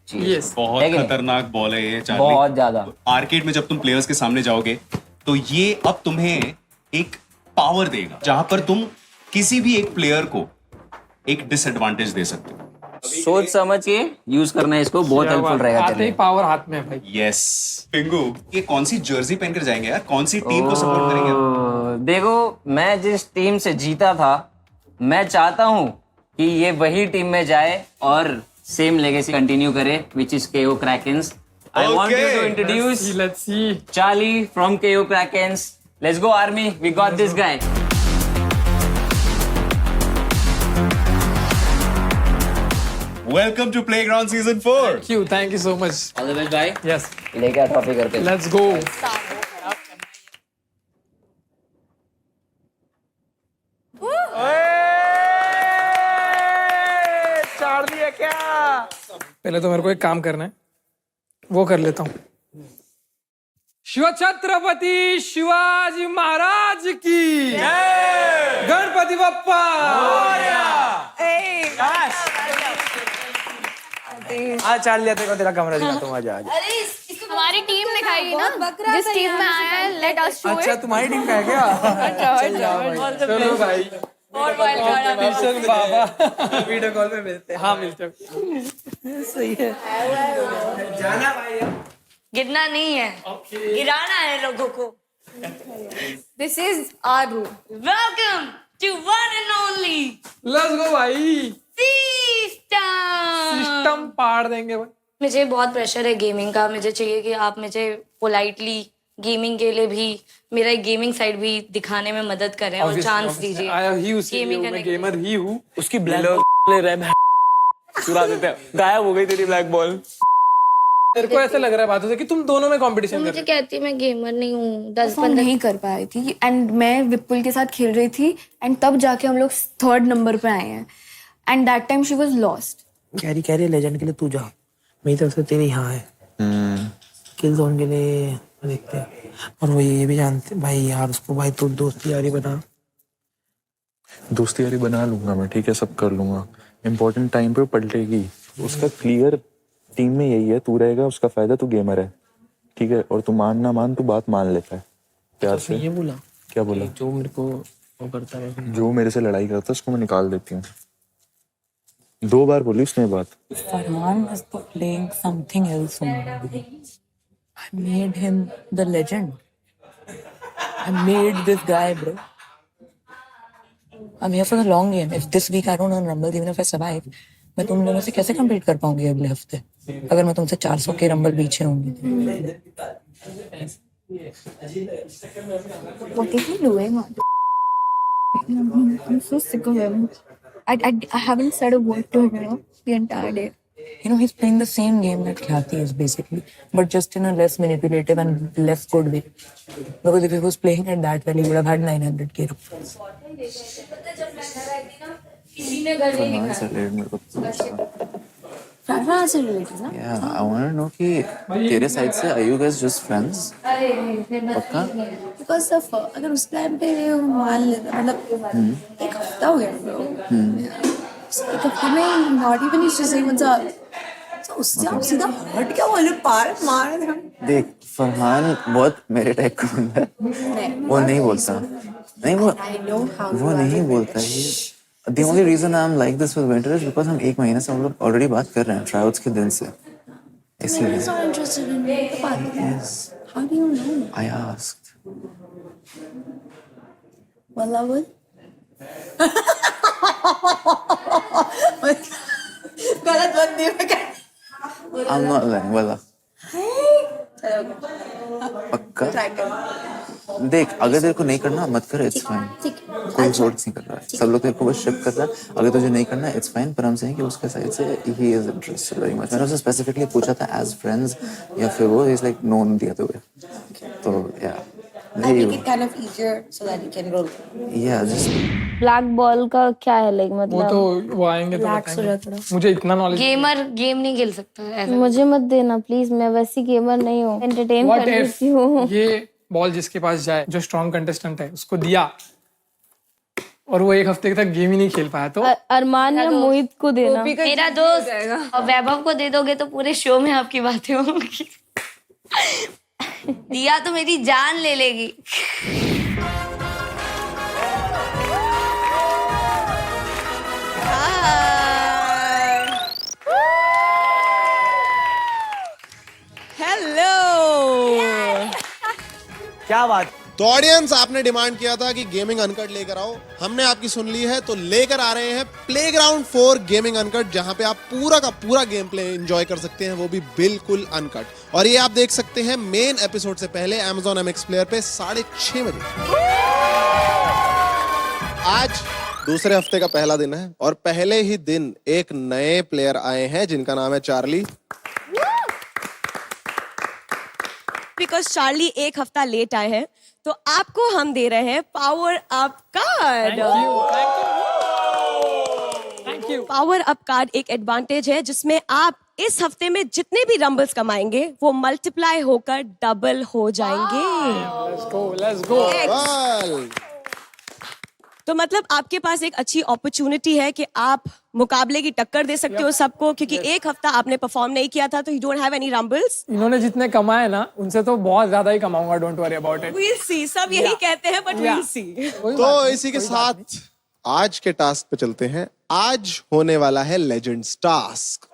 बहुत खतरनाक बॉल है ये चार्ली. बहुत ज्यादा. आर्केड में जब तुम प्लेयर्स के सामने जाओगे तो ये अब तुम्हें एक पावर देगा जहां पर तुम किसी भी एक प्लेयर को एक डिसएडवांटेज दे सकते हो. सोच समझ के यूज करना है इसको, बहुत हेल्पफुल रहेगा. आते ही पावर हाथ में है भाई. यस. पिंगू, ये कौन सी जर्सी पहनकर जाएंगे यार? कौन सी टीम को सपोर्ट करेंगे? देखो, मैं जिस टीम से जीता था, मैं चाहता हूँ कि ये वही टीम में जाए और सेम लेगेसी कंटिन्यू करे, which is KO Krakens. I want you to introduce Let's see. Charlie from KO Krakens. Let's go army, we got this guy. Welcome to Playground Season 4. Thank you so much. All the best, bhai. Yes. लेके आ trophy करते हैं. Let's go. Charlie है क्या? पहले तो मेरे को एक काम करना है, वो कर लेता हूँ. शिव छत्रपति शिवाजी महाराज की जय. गणपति बप्पा. हाँ चार्ली, आते को तेरा कमरा दिखाता हूँ. आजा आजा. हमारी टीम दिखाएगी ना, जिस टीम में आया है, लेट अस शो इट. अच्छा, तुम्हारी टीम का है क्या? चलो भाई. और वाइल्ड कार्ड मिशन बाबा वीडियो कॉल पे मिलते हैं. हाँ मिलते हैं. सही है. जाना भाई, गिरना नहीं है, गिराना है लोगों को. This is our room. Welcome to one and only. Let's go भाई. सिस्टम पाड़ देंगे भाई. मुझे बहुत प्रेशर है गेमिंग का. मुझे चाहिए कि आप मुझे पोलाइटली गेमिंग के लिए भी मेरा एक गेमिंग साइड भी दिखाने में मदद कर रहे हैं और चांस दीजिए। ही उसी Gaming मैं करने गेमर ही हूँ। उसकी ब्लैक ले रहा है चुरा देते हैं। गायब हो गई तेरी ब्लैक बॉल। तेरे को ऐसा लग रहा है बातों से कि तुम दोनों में कंपटीशन कर रहे मुझे कहती है मैं गेमर नहीं हूँ। 10-15 नहीं कर पा रही थी एंड मैं विपुल के साथ खेल रही थी एंड तब जाके हम लोग 3rd नंबर पे आए हैं and that time she was lost. कह रही लेजेंड के लिए तू जा, मेरी तरफ से तेरी यहाँ है। किल जोन के लिए देखते हैं। और वो ये भी जानते भाई यार उसको भाई तू दोस्ती यारी बना। दोस्ती यारी बना लूंगा मैं, ठीक है, सब कर लूंगा। इम्पोर्टेंट टाइम पे पलटेगी। उसका क्लियर टीम में यही है, तू रहेगा उसका फायदा, तू गेमर है, ठीक है। और तू मान ना मान, तू बात मान लेता है प्यार से। ये बोला क्या बोला? जो मेरे को वो करता है, जो मेरे से लड़ाई करता है उसको मैं निकाल देती हूँ। 2 बार बोली उसने बात। Farhan was playing something else only. I made him the legend. I made this guy, bro. I'm here for the long game. If this week I don't earn Rumble, even if I survive, मैं तुम दोनों से कैसे compete कर पाऊंगी अगले हफ्ते? अगर मैं तुमसे 400 के Rumble पीछे होंगी। What is he doing? I'm so sick of him. I haven't said a word to him the entire day. You know, he's playing the same game that Khyati is basically, but just in a less manipulative and less good way. Because if he was playing it that well, he would have had 900k rupees. Farhan से related ना? Yeah, I want to know कि तेरे side से are you guys just friends? पक्का? Because of अगर उस time पे मान लेता मतलब एक हफ्ता हो गया bro. एक हफ्ते में not even used to say what's up. तो उससे आप सीधा हट क्या बोले पार मार दे। देख फरहान बहुत मेरे टाइप का बंदा है। वो नहीं बोलता। नहीं वो नहीं बोलता है। The only reason I'm like this with Winter is because हम 1 महीने से हम लोग already बात कर रहे हैं tryouts के दिन से। इसलिए। He's not interested in me. Yes. How do you know? I asked. Well, I would. गलत बात नहीं मैं कर। I'm not lying, वाला। पक्का? देख अगर तेरे को नहीं करना मत कर, it's fine. कोई फोर्स नहीं कर रहा है, सब लोग तेरे को बस शिफ्ट कर रहा है। अगर तुझे नहीं करना it's fine, पर हम saying कि उसके साइड से he is interested very much. मैंने उससे स्पेसिफिकली पूछा था as friends या फिर वो is like known the other way. तो yeah. I make it kind of easier so that you can roll. Yeah, just. Black ball का क्या है लाइक मतलब? वो तो वो आएंगे तो बताएंगे। मुझे इतना नॉलेज। गेमर गेम नहीं खेल सकता ऐसा। मुझे मत देना प्लीज, मैं वैसी गेमर नहीं हूँ, एंटरटेन कर लेती हूँ। ये बॉल जिसके पास जाए, जो स्ट्रॉन्ग कंटेस्टेंट है, उसको दिया और वो 1 हफ्ते तक गेम ही नहीं खेल पाया तो अरमान या मोहित को देना। मेरा दोस्त और वैभव को दे दोगे तो पूरे शो में आपकी बातें होंगी। दिया तो मेरी जान ले लेगी। हेलो। क्या बात? तो ऑडियंस आपने डिमांड किया था कि गेमिंग अनकट लेकर आओ, हमने आपकी सुन ली है, तो लेकर आ रहे हैं प्लेग्राउंड 4 गेमिंग अनकट, जहां पे आप पूरा का पूरा गेम प्ले एंजॉय कर सकते हैं, वो भी बिल्कुल अनकट। और ये आप देख सकते हैं मेन एपिसोड से पहले Amazon MX प्लेयर पे 6:30 बजे। आज दूसरे हफ्ते का पहला दिन है और पहले ही दिन एक नए प्लेयर आए हैं जिनका नाम है चार्ली। बिकॉज चार्ली 1 हफ्ता लेट आए हैं तो आपको हम दे रहे हैं power up card. Power up card एक एडवांटेज है जिसमें आप इस हफ्ते में जितने भी रंबल्स कमाएंगे वो मल्टीप्लाई होकर डबल हो जाएंगे। Let's go. तो मतलब आपके पास एक अच्छी अपॉर्चुनिटी है कि आप मुकाबले की टक्कर दे सकते हो सबको, क्योंकि 1 हफ्ता आपने परफॉर्म नहीं किया था तो you don't have any rumbles. इन्होंने जितने कमाए ना उनसे तो बहुत ज्यादा ही कमाऊंगा, don't worry about it. We'll see, सब यही कहते हैं बट we'll see। तो इसी के साथ आज के टास्क पे चलते हैं। आज होने वाला है लेजेंड्स टास्क।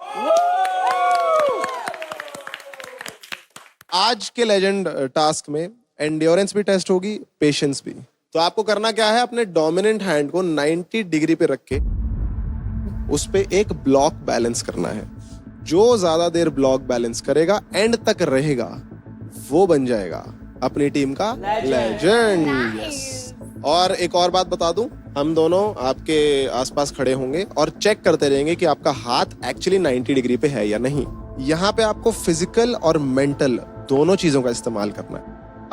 आज के लेजेंड टास्क में एंड्योरेंस भी टेस्ट होगी, पेशेंस भी। तो आपको करना क्या है, अपने डोमिनेंट हैंड को 90 डिग्री पे रख के उस पे एक ब्लॉक बैलेंस करना है। जो ज्यादा देर ब्लॉक बैलेंस करेगा, एंड तक रहेगा, वो बन जाएगा अपनी टीम का लेजेंड। यस। और एक और बात बता दूं, हम दोनों आपके आसपास खड़े होंगे और चेक करते रहेंगे कि आपका हाथ एक्चुअली 90 डिग्री पे है या नहीं। यहाँ पे आपको फिजिकल और मेंटल दोनों चीजों का इस्तेमाल करना है।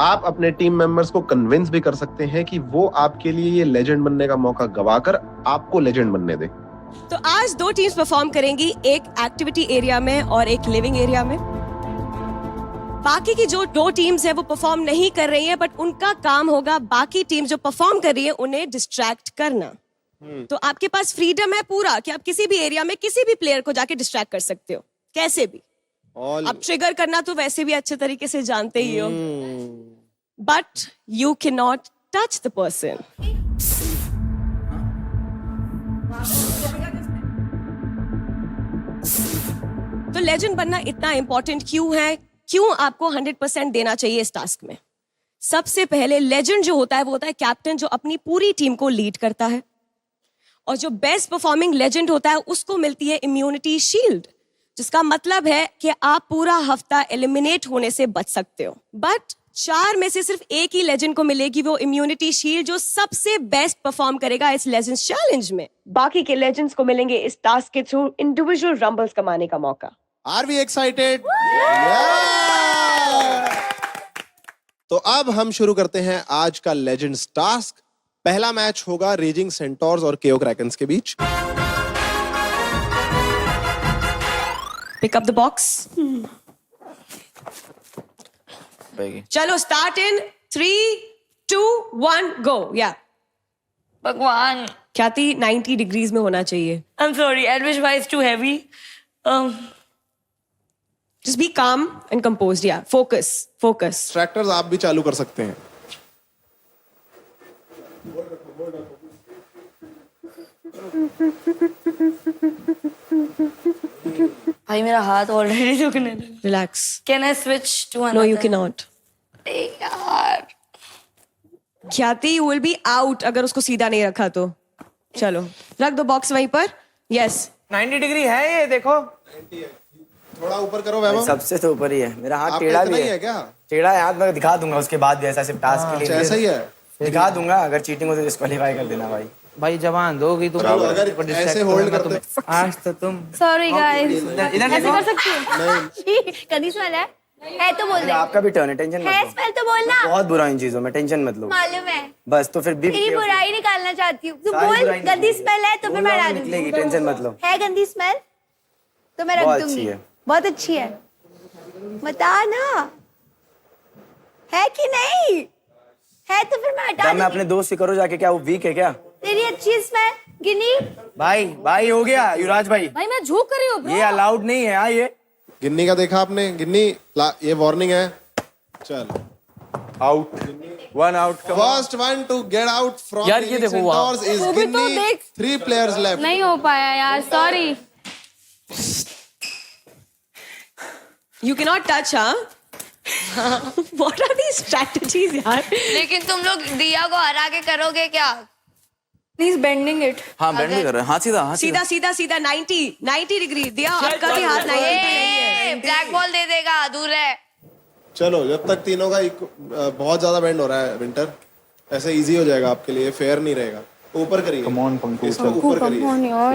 आप अपने टीम मेंबर्स को कन्विंस भी कर सकते हैं कि वो आपके लिए ये लेजेंड बनने का मौका गवाकर आपको लेजेंड बनने दे। तो आज 2 टीम्स परफॉर्म करेंगी, एक एक्टिविटी एरिया में और एक लिविंग एरिया में। बाकी की जो 2 टीम्स है वो परफॉर्म नहीं कर रही है, बट उनका काम होगा बाकी टीम जो परफॉर्म कर रही है उन्हें डिस्ट्रैक्ट करना। तो आपके पास फ्रीडम है पूरा कि आप किसी भी एरिया में किसी भी प्लेयर को जाके डिस्ट्रैक्ट कर सकते हो, कैसे भी। अब ट्रिगर करना तो वैसे भी अच्छे तरीके से जानते ही हो, but you can not touch the person. तो लेजेंड बनना इतना इंपॉर्टेंट क्यों है, क्यों आपको 100% देना चाहिए इस टास्क में? सबसे पहले लेजेंड जो होता है वो होता है कैप्टन, जो अपनी पूरी टीम को लीड करता है। और जो बेस्ट परफॉर्मिंग लेजेंड होता है उसको मिलती है इम्यूनिटी शील्ड, जिसका मतलब है कि आप पूरा हफ्ता एलिमिनेट होने से बच सकते हो। बट 4 में से सिर्फ एक ही लेजेंड को मिलेगी वो इम्यूनिटी शील्ड, जो सबसे बेस्ट परफॉर्म करेगा इस लेजेंड्स चैलेंज में। बाकी के लेजेंड्स को मिलेंगे इस टास्क के थ्रू इंडिविजुअल रंबल्स कमाने का मौका। Are we excited? तो अब हम शुरू करते हैं आज का लेजेंड्स टास्क। पहला मैच होगा रेजिंग सेंटोर्स और केओ क्रैकन्स के बीच। Pick up the box. चलो स्टार्ट इन 3, 2, 1 गो। या भगवान, ख्याति 90 डिग्रीज में होना चाहिए। आई एम सॉरी, एडविश भाई is too heavy. Just be calm and composed. Yeah, focus. Tractors आप भी चालू कर सकते हैं। भाई मेरा हाथ ऑलरेडी दुखने लगा। Relax. Can I switch to another? No, you cannot. यार, ख्याति will be out अगर उसको सीधा नहीं रखा तो। चलो रख दो बॉक्स वहीं पर। Yes. 90 डिग्री है ये, देखो। थोड़ा ऊपर करो वैभव। सबसे तो ऊपर ही है, मेरा हाथ आपका टेढ़ा इतना भी ही है। है क्या? टेढ़ा है हाथ, मैं दिखा दूंगा उसके बाद भी, ऐसा सिर्फ टास्क के लिए। ऐसा ही है। दिखा दूंगा, अगर चीटिंग हो तो डिस्क्वालीफाई कर देना भाई। भाई जवान दोगी तुम, अगर ऐसे होल्ड करते आज तो तुम। सॉरी गाइस, इधर ऐसे कर सकती हूँ? कंडीशन वाला है तो बोल दे। आपका भी टर्न है, टेंशन मत लो। स्मेल तो बोलना। बहुत बुरा इन चीजों में, टेंशन मत लो। मालूम है, बस तो फिर भी तेरी बुराई निकालना चाहती हूँ। तू सारी बोल बुराई गंदी स्मेल है तो फिर मैं डाल निकलेगी, दूंगी। टेंशन मत लो। है गंदी स्मेल तो मैं रख बहुत दूंगी। अच्छी है। बहुत अच्छी है, बता ना है कि नहीं है, तो फिर मैं हटा मैं दूंगी। अपने दोस्त से करो जाके, क्या वो वीक है क्या? तेरी अच्छी स्मेल गिनी। भाई हो गया युवराज भाई, भाई मैं झूक कर रही हूँ bro। ये अलाउड नहीं है। हाँ ये गिन्नी का देखा आपने? गिन्नी ये वार्निंग है। चल out, 1 out. First one to get out from यार ये देखो वहाँ। इज वो भी तो गिन्नी। देख। 3 प्लेयर्स लेफ्ट। नहीं हो पाया यार, sorry. You cannot touch, huh? What are these strategies, यार? लेकिन तुम लोग दिया को हरा के करोगे क्या? Please bending it. हाँ बेंड भी कर रहे हैं, हाथ सीधा, हाथ सीधा 90 डिग्री दिया। आपका भी हाथ 90 पे नहीं है। ब्लैक बॉल दे देगा, दूर है। चलो जब तक तीनों का बहुत ज्यादा बेंड हो रहा है विंटर, ऐसे इजी हो जाएगा आपके लिए, फेयर नहीं रहेगा। ऊपर करिए, कम ऑन पंकु, इसको ऊपर करिए,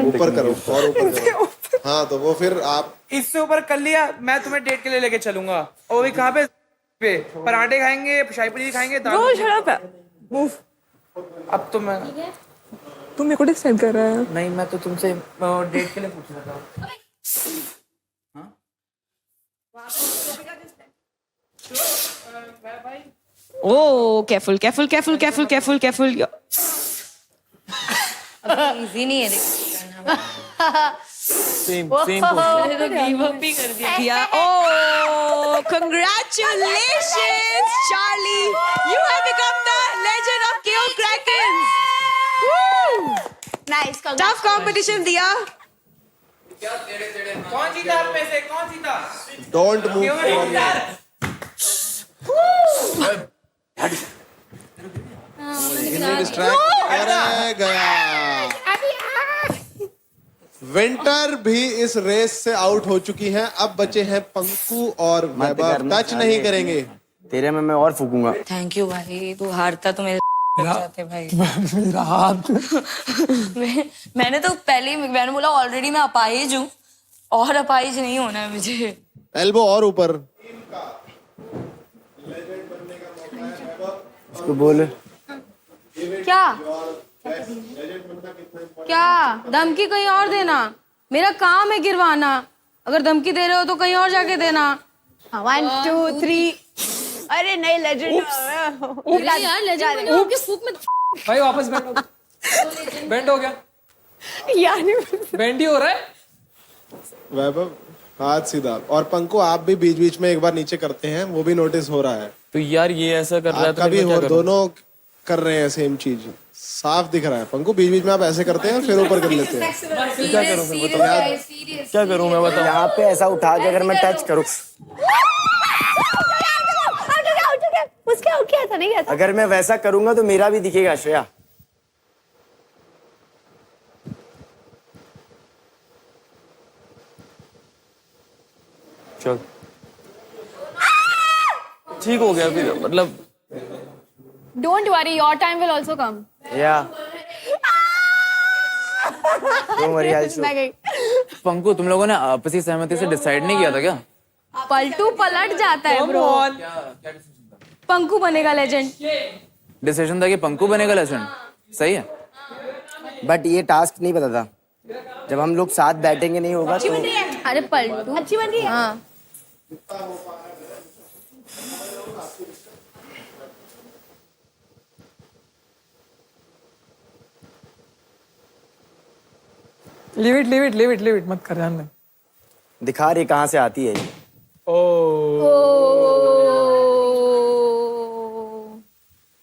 ऊपर करो और ऊपर करो। हाँ तो वो फिर आप इससे ऊपर कर लिया, मैं तुम्हें डेट के लिए लेके चलूंगा। और वो भी कहाँ पे पराठे खाएंगे, शाही पनीर खाएंगे, अब तो मैं, तुम मेरे को डिसाइड कर रहा है। नहीं मैं तो तुमसे डेट के लिए पूछ रहा था। Oh, careful. इजी नहीं है सेम गिव अप ही कर दिया। दिया। Oh, congratulations, Charlie. You have become the legend of KO Krakens. Woo! Nice, Tough competition, दिया। कौन जीता आप में से, कौन जीता? डोंट मूव डिस्ट्रैक्ट गया। विंटर भी इस रेस से आउट हो चुकी हैं। अब बचे हैं पंकु और वैभव। टच नहीं करेंगे, तेरे में मैं और फूकूंगा। थैंक यू भाई, तू हारता तो मेरे जाते भाई। मेरा हाथ मैंने तो पहले ही मैंने बोला ऑलरेडी मैं अपाहिज हूँ और अपाहिज नहीं होना है मुझे। एल्बो और ऊपर। उसको बोल। क्या क्या धमकी कहीं और देना, मेरा काम है गिरवाना। अगर धमकी दे रहे हो तो कहीं और जाके देना। 1 2 3। अरे नहीं लेजेंड यार, लेजेंड के फूक में भाई वापस बेंड हो गया। बेंड हो गया यार बेंड ही हो रहा है। वैभव हाथ सीधा। और पंकु आप भी बीच बीच में एक बार नीचे करते हैं, वो भी नोटिस हो रहा है। तो यार ये ऐसा कर रहा है तो कभी मैं क्या हो, करूं? दोनों कर रहे हैं सेम चीज, साफ दिख रहा है। पंकु बीच बीच में आप ऐसे करते हैं फिर ऊपर कर लेते हैं। क्या करूं मैं बताओ? क्या करूं मैं बताओ? यहाँ पे ऐसा उठा के अगर मैं टच करूँ, उसके और क्या था, नहीं क्या था। अगर मैं वैसा करूंगा तो मेरा भी दिखेगा श्रेया। चल ठीक हो गया फिर, मतलब don't worry, your time will also come. या डोंट वरी, आई शो। मैं गई। पंकु, तुम लोगों ने आपसी सहमति से डिसाइड नहीं किया था क्या? पलटू पलट जाता है ब्रो। पंकु बनेगा लेजेंड। डिसीजन था कि पंकु बनेगा लेजेंड, सही है। बट ये टास्क नहीं पता था, जब हम लोग साथ बैठेंगे नहीं होगा तो। अरे पलटू अच्छी बन रही है। हाँ लीव इट मत कर, ध्यान दे। दिखा रही कहाँ से आती है ये।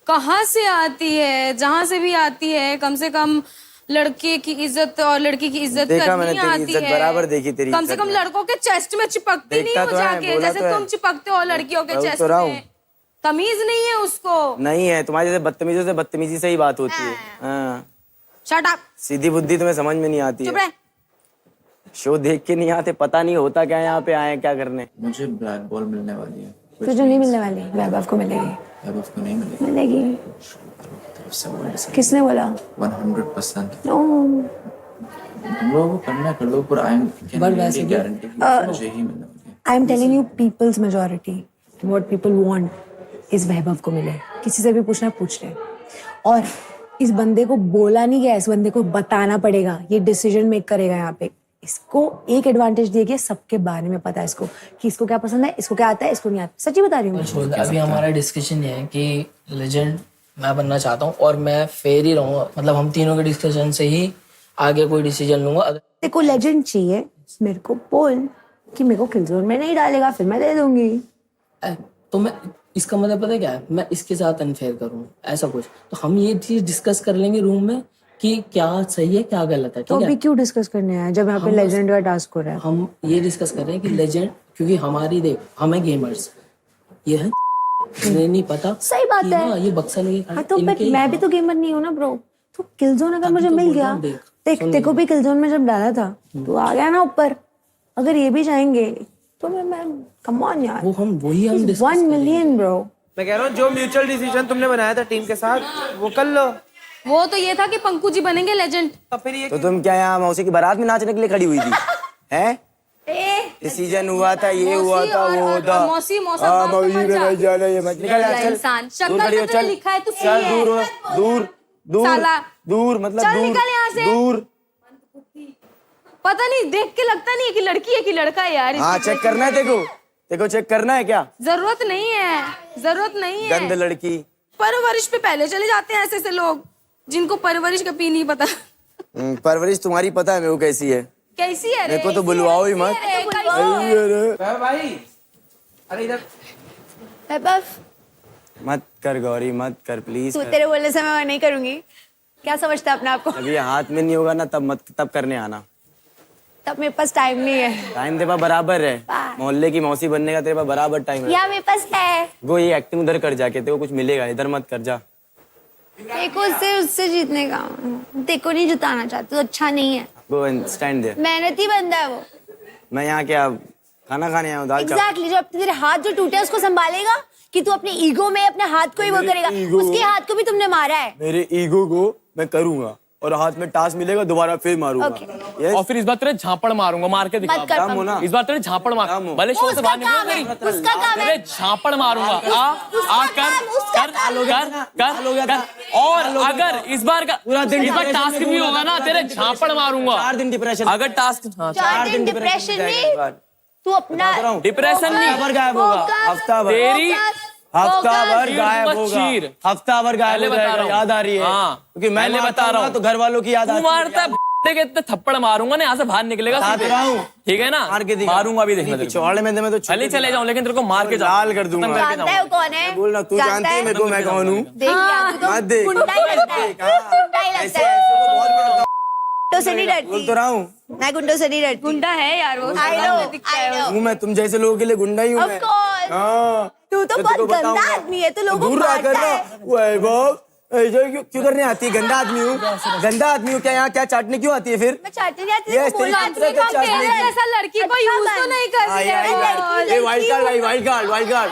कहाँ से आती है, जहाँ से भी आती है, कम से कम लड़के की इज्जत और लड़की की इज्जत देखा करनी मैंने तेरी आती इज्जत है। बराबर देखी तेरी कम से इज्जत कम में। लड़कों के चेस्ट में चिपकती नहीं देखता हो तो है, जाके, बोला जैसे तो है। तुम चिपकते हो लड़कियों के बोल चेस्ट तो रहा हूँ। में। तमीज नहीं है उसको। नहीं है, तुम्हारी जैसे बदतमीजों से बदतमीजी से ही बात होती है। हाँ, शट अप, सीधी बुद्धि तुम्हें समझ में नहीं आती चुप है। रह। शो देख के नहीं आते, पता नहीं होता क्या यहाँ पे आए क्या करने। मुझे ब्लैक बॉल मिलने वाली है। तुझे नहीं मिलने वाली, वैभव को मिलेगी। वैभव को नहीं मिलेगी। मिलेगी। तरफ से वो decide किसने बोला? 100%। नो, हम लोगों को करना कर लो, पर आई एम वैसे भी, गारंटी मुझे ही मिलने वाली है। I am telling you, peoples majority what people want is Vaibhav को मिले। किसी से भी पूछना, पूछ ले। और इस बंदे को बोला नहीं गया, इस बंदे को बताना पड़ेगा। ये डिसीजन मेक करेगा यहाँ पे। इसको एक एडवांटेज दिया गया, सबके बारे में पता है इसको कि इसको क्या पसंद है, इसको क्या आता है, इसको नहीं आता। सच्ची बता रही हूँ। अभी हमारा डिस्कशन ये है कि लेजेंड मैं बनना चाहता हूँ और मैं फेयर ही रहूंगा, मतलब हम तीनों के डिस्कशन से ही आगे कोई डिसीजन लूंगा। अगर तेरे को लेजेंड चाहिए, मेरे को बोल कि मेरे को किलजोन में नहीं डालेगा, फिर मैं दे दूंगी। तो मैं, इसका मतलब पता है क्या है, मैं इसके साथ अनफेयर करूँ ऐसा कुछ, तो हम ये चीज डिस्कस कर लेंगे रूम में कि क्या सही है क्या गलत है। तो ठीक अभी है, क्यों डिस्कस करने आया जब यहाँ पे हम लेजेंड का टास्क हो रहा है? हम ये डिस्कस कर रहे हैं कि लेजेंड, क्योंकि हमारी देख हमें गेमर्स ये है नहीं पता। सही बात कि है। हाँ, ये बक्सा लेके हाँ तो but मैं भी तो गेमर नहीं हूँ ना ब्रो। तो किलजोन अगर मुझे मिल गया, देख देखो भी किलजोन में जब डाला था तो आ गया ना ऊपर। अगर ये भी जाएंगे तो मैं कम ऑन यार, वो हम वही हम 1 मिलियन ब्रो। मैं कह रहा हूँ जो म्यूचुअल डिसीजन तुमने बनाया था टीम के साथ वो कर लो। वो तो ये था कि पंकु जी बनेंगे लेजेंड। तो तुम क्या यहाँ मौसी की बारात में नाचने के लिए खड़ी हुई थी? हैं? डिसीजन हुआ था, ये हुआ था, वो था। मौसी मौसा हाँ, बात पे मौसी मत में जा। नहीं जाना, ये मत निकल यहाँ, चल। इंसान दूर शक्ल खड़ी हो, पे तो चल। लिखा है तू चल सही दूर हो, है। दूर दूर साला। दूर, मतलब चल दूर निकल यहाँ से। दूर। पता नहीं, देख के लगता नहीं है कि लड़की है कि लड़का है यार। हाँ, चेक करना है देखो चेक करना है क्या? जरूरत नहीं है, जरूरत नहीं है। गंद लड़की। परवरिश पे पहले चले जाते हैं ऐसे लोग जिनको परवरिश का पी नहीं पता। परवरिश तुम्हारी पता है मेरे को कैसी है। कैसी है रे? मेरे को तो बुलवाओ ही मत। भाई अरे इधर वैभव, मत कर गौरी, मत कर प्लीज। तू तेरे बोलने से मैं नहीं करूंगी। क्या समझता है अपने आप को? अभी हाथ में नहीं होगा ना, तब करने आना। तब मेरे पास टाइम नहीं है। टाइम तेरे पास बराबर है, मोहल्ले की मौसी बनने का तेरे पास बराबर टाइम है। या मेरे पास है। वो ये एक्टिंग उधर कर जाके, तेरे को कुछ मिलेगा, इधर मत कर जा। देखो उससे जीतने का, देखो नहीं जिताना चाहती तो अच्छा नहीं है। Go and stand there. मेहनती बंदा है वो। मैं यहाँ क्या खाना खाने आया हूँ, दाल चावल। एग्जैक्टली, जो तेरे हाथ जो टूटे उसको संभालेगा कि तू अपने ईगो में अपने हाथ को ही वो करेगा? उसके हाथ को भी तुमने मारा है। मेरे ईगो को मैं करूंगा और हाथ में टास्क मिलेगा दोबारा फिर मारूंगा। Okay. और फिर इस बार तेरे झापड़ मारूंगा, मार के दिखा। मत कर होना। इस बार तेरे झापड़ मार, भले शो से बाहर उसका निकल, काम है, तेरे झापड़ मारूंगा। आ कर और अगर इस बार टास्क भी होगा ना, तेरे झापड़ मारूंगा। 4 दिन डिप्रेशन। अगर टास्क 4 दिन डिप्रेशन में तू अपना डिप्रेशन नहीं, हफ्ता भर गायब होगा, हफ्ता भर। तेरी हफ्ता भर गायब होगा, चीर। हफ्ता भर गायब हो जाएगा, याद आ रही है? क्योंकि मैं बता रहा हूँ तो घर वालों की याद आती है। तू मारता है के इतने थप्पड़ मारूंगा ना, यहाँ से बाहर निकलेगा सीधे। ठीक है ना, मार के दिखा। मारूंगा भी, देखना। पिछवाड़े में तो भले चले जाऊं लेकिन तेरे को मार के लाल कर दूंगा। जानता है वो कौन है? बोल ना, तू जानती है मेरे को मैं कौन हूँ? देख लिया तू तो मत देख। गुंडा ही लगता है, गुंडा ही लगता है। गुंडों से नहीं डरती। बोल तो रहा हूँ, मैं गुंडों से नहीं डरती। गुंडा है यार वो। I know। हूँ मैं, तुम जैसे लोगों के लिए गुंडा ही हूँ Of मैं। course। हाँ। तू तो मैं बहुत तेको गंदा बताऊंगा। आदमी है, तू लोगों को दूर रहा कर मारता ना। है। वैभव, ऐसे क्यों करने आती है? गंदा आदमी हूँ, गंदा आदमी हूँ क्या? यहाँ क्या चाटने क्यों आती है फिर? मैं चाहती नहीं आती, Yes, तेरे को तेरी बोलना कितना चाहिए। चाटने की? ऐसा लड़की को यूज तो नहीं कर रही है। ये वाइल्ड कार्ड आई, wild card, wild card.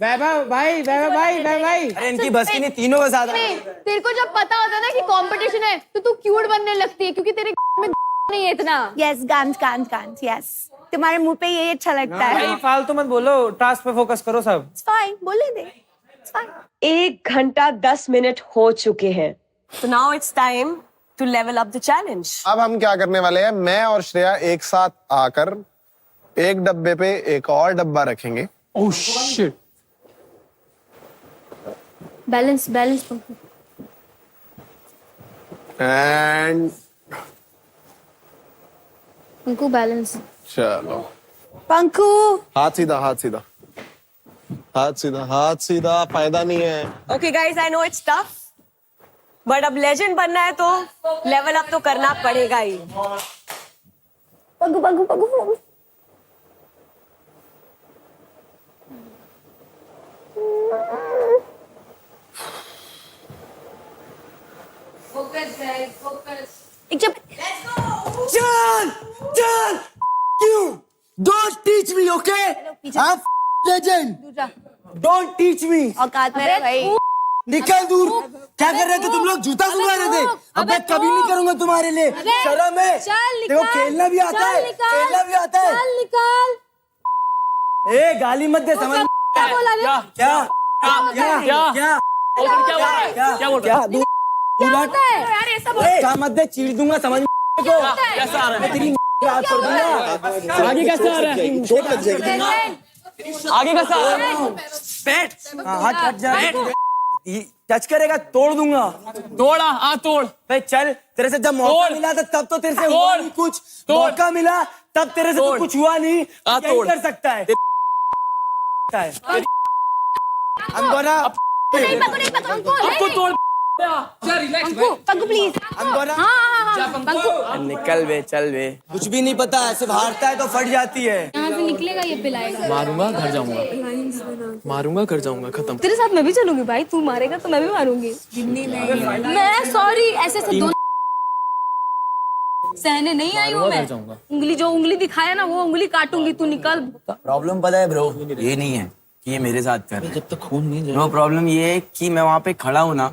Vaibhav भाई। अरे इनकी बस की नहीं, तीनों का साथ। तेरे को जब पता होता है ना कि कंपटीशन है तो तू क्यूट बनने लगती है, क्योंकि तेरे में नहीं है इतना। यस, कांच, यस। तुम्हारे मुंह पे यही अच्छा लगता है। भाई फालतू मत बोलो, टास्क पे फोकस करो सब। It's fine, बोलने दे। It's fine। 1 घंटा 10 मिनट हो चुके हैं, तो now it's time to level up the challenge. अब हम क्या करने वाले हैं, मैं और श्रेया एक साथ आकर एक डब्बे पे एक और डब्बा रखेंगे। Oh shit. बैलेंस एंड उनको बैलेंस। चलो पंकु, हाथ सीधा, हाथ सीधा, हाथ सीधा, हाथ सीधा, फायदा नहीं है। Okay guys, I know it's tough, but अब लेजेंड बनना है तो लेवल अप तो करना पड़ेगा ही। पंकु। एक जब चल you don't teach me, okay? I'm legend, don't teach me। औकात में रह भाई। निकल दूर। क्या कर रहे थे तुम लोग? जूता सुखा रहे थे। अबे कभी नहीं करूंगा तुम्हारे लिए, शर्म है। देखो खेलना भी आता है, खेलना भी आता है। ए गाली मत दे, समझ क्या बोल क्या मत दे, चीर दूंगा, समझ को कैसा आ रहा है? तेरी याद कर दूंगा। आगे कैसा आ रहा है? चोट लग जाएगी। आगे कैसा आ रहा है? पेट, हाथ कट जाए, टच करेगा तोड़ दूंगा। तोड़ा, हाँ तोड़। भाई चल, तेरे से जब मौका मिला था तब तो तेरे से हुआ नहीं कुछ। मौका मिला तब तेरे से तो कुछ हुआ नहीं। यही कर सकता है। आपको तोड़। पंकु प्लीज। निकल बे, चल बे। कुछ भी नहीं पता है, सिर्फ हारता है तो फट जाती है। यहाँ से निकलेगा ये पिलाएगा। मारूंगा, घर जाऊंगा, मारूंगा, घर जाऊंगा, खत्म। तेरे साथ मैं भी चलूंगी भाई, तू मारेगा तो मैं भी मारूंगी। मैं सॉरी, ऐसे दो सहने नहीं आई हूँ मैं। उंगली दिखाया ना, वो उंगली काटूंगी, तू निकल। प्रॉब्लम पता है ब्रो, ये नहीं है कि ये मेरे साथ कर जब तक खून नहीं जाए। प्रॉब्लम ये है कि मैं वहाँ पे खड़ा हूँ ना,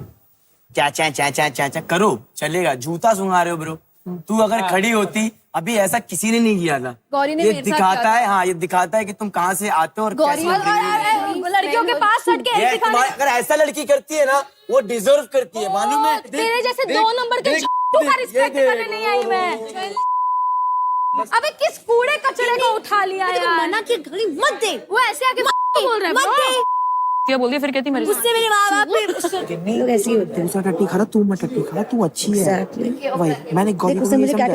चा करो चलेगा। जूता सुंघा रहे हो ब्रो। तू अगर खड़ी होती, अभी ऐसा किसी ने नहीं किया था। गौरी ने ये मेरे साथ दिखाता है, हाँ ये दिखाता है कि तुम कहाँ से आते हो और गौरी लड़कियों के पास हट के ये अगर ऐसा लड़की करती है ना, वो डिजर्व करती है, मालूम है? तेरे जैसे 2 नंबर के झूठों का रिस्पेक्ट करने नहीं आई मैं। अबे किस कूड़े कचरे को उठा लिया यार? मना की गाली मत दे। वो ऐसे आके बोल रहा है, मत दे। क्या बोल दिया फिर? कहती मेरे मुझसे मेरे माँ बाप पे लोग ऐसे ही होते हैं। दूसरा टट्टी खा, तू मत टट्टी खा, तू अच्छी है। वही मैंने गौरी को उसने मुझे समझाया।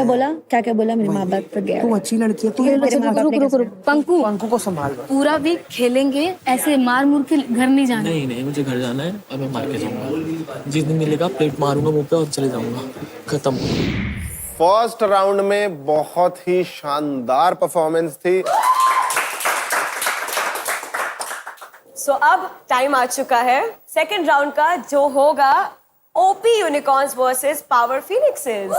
क्या बोला मेरे माँ बाप पर गया। तू अच्छी लड़की है, तू रुक पंकु को संभाल। पूरा वीक खेलेंगे ऐसे, मार मुर के घर नहीं जाना। नहीं, मुझे घर जाना है और मैं मार के जाऊंगा। जिस दिन मिलेगा प्लेट मारूंगा मुंह पे और चले जाऊंगा, खत्म। फर्स्ट राउंड में बहुत ही शानदार परफॉर्मेंस थी। सो अब टाइम आ चुका है सेकंड राउंड का, जो होगा OP unicorns versus power phoenixes.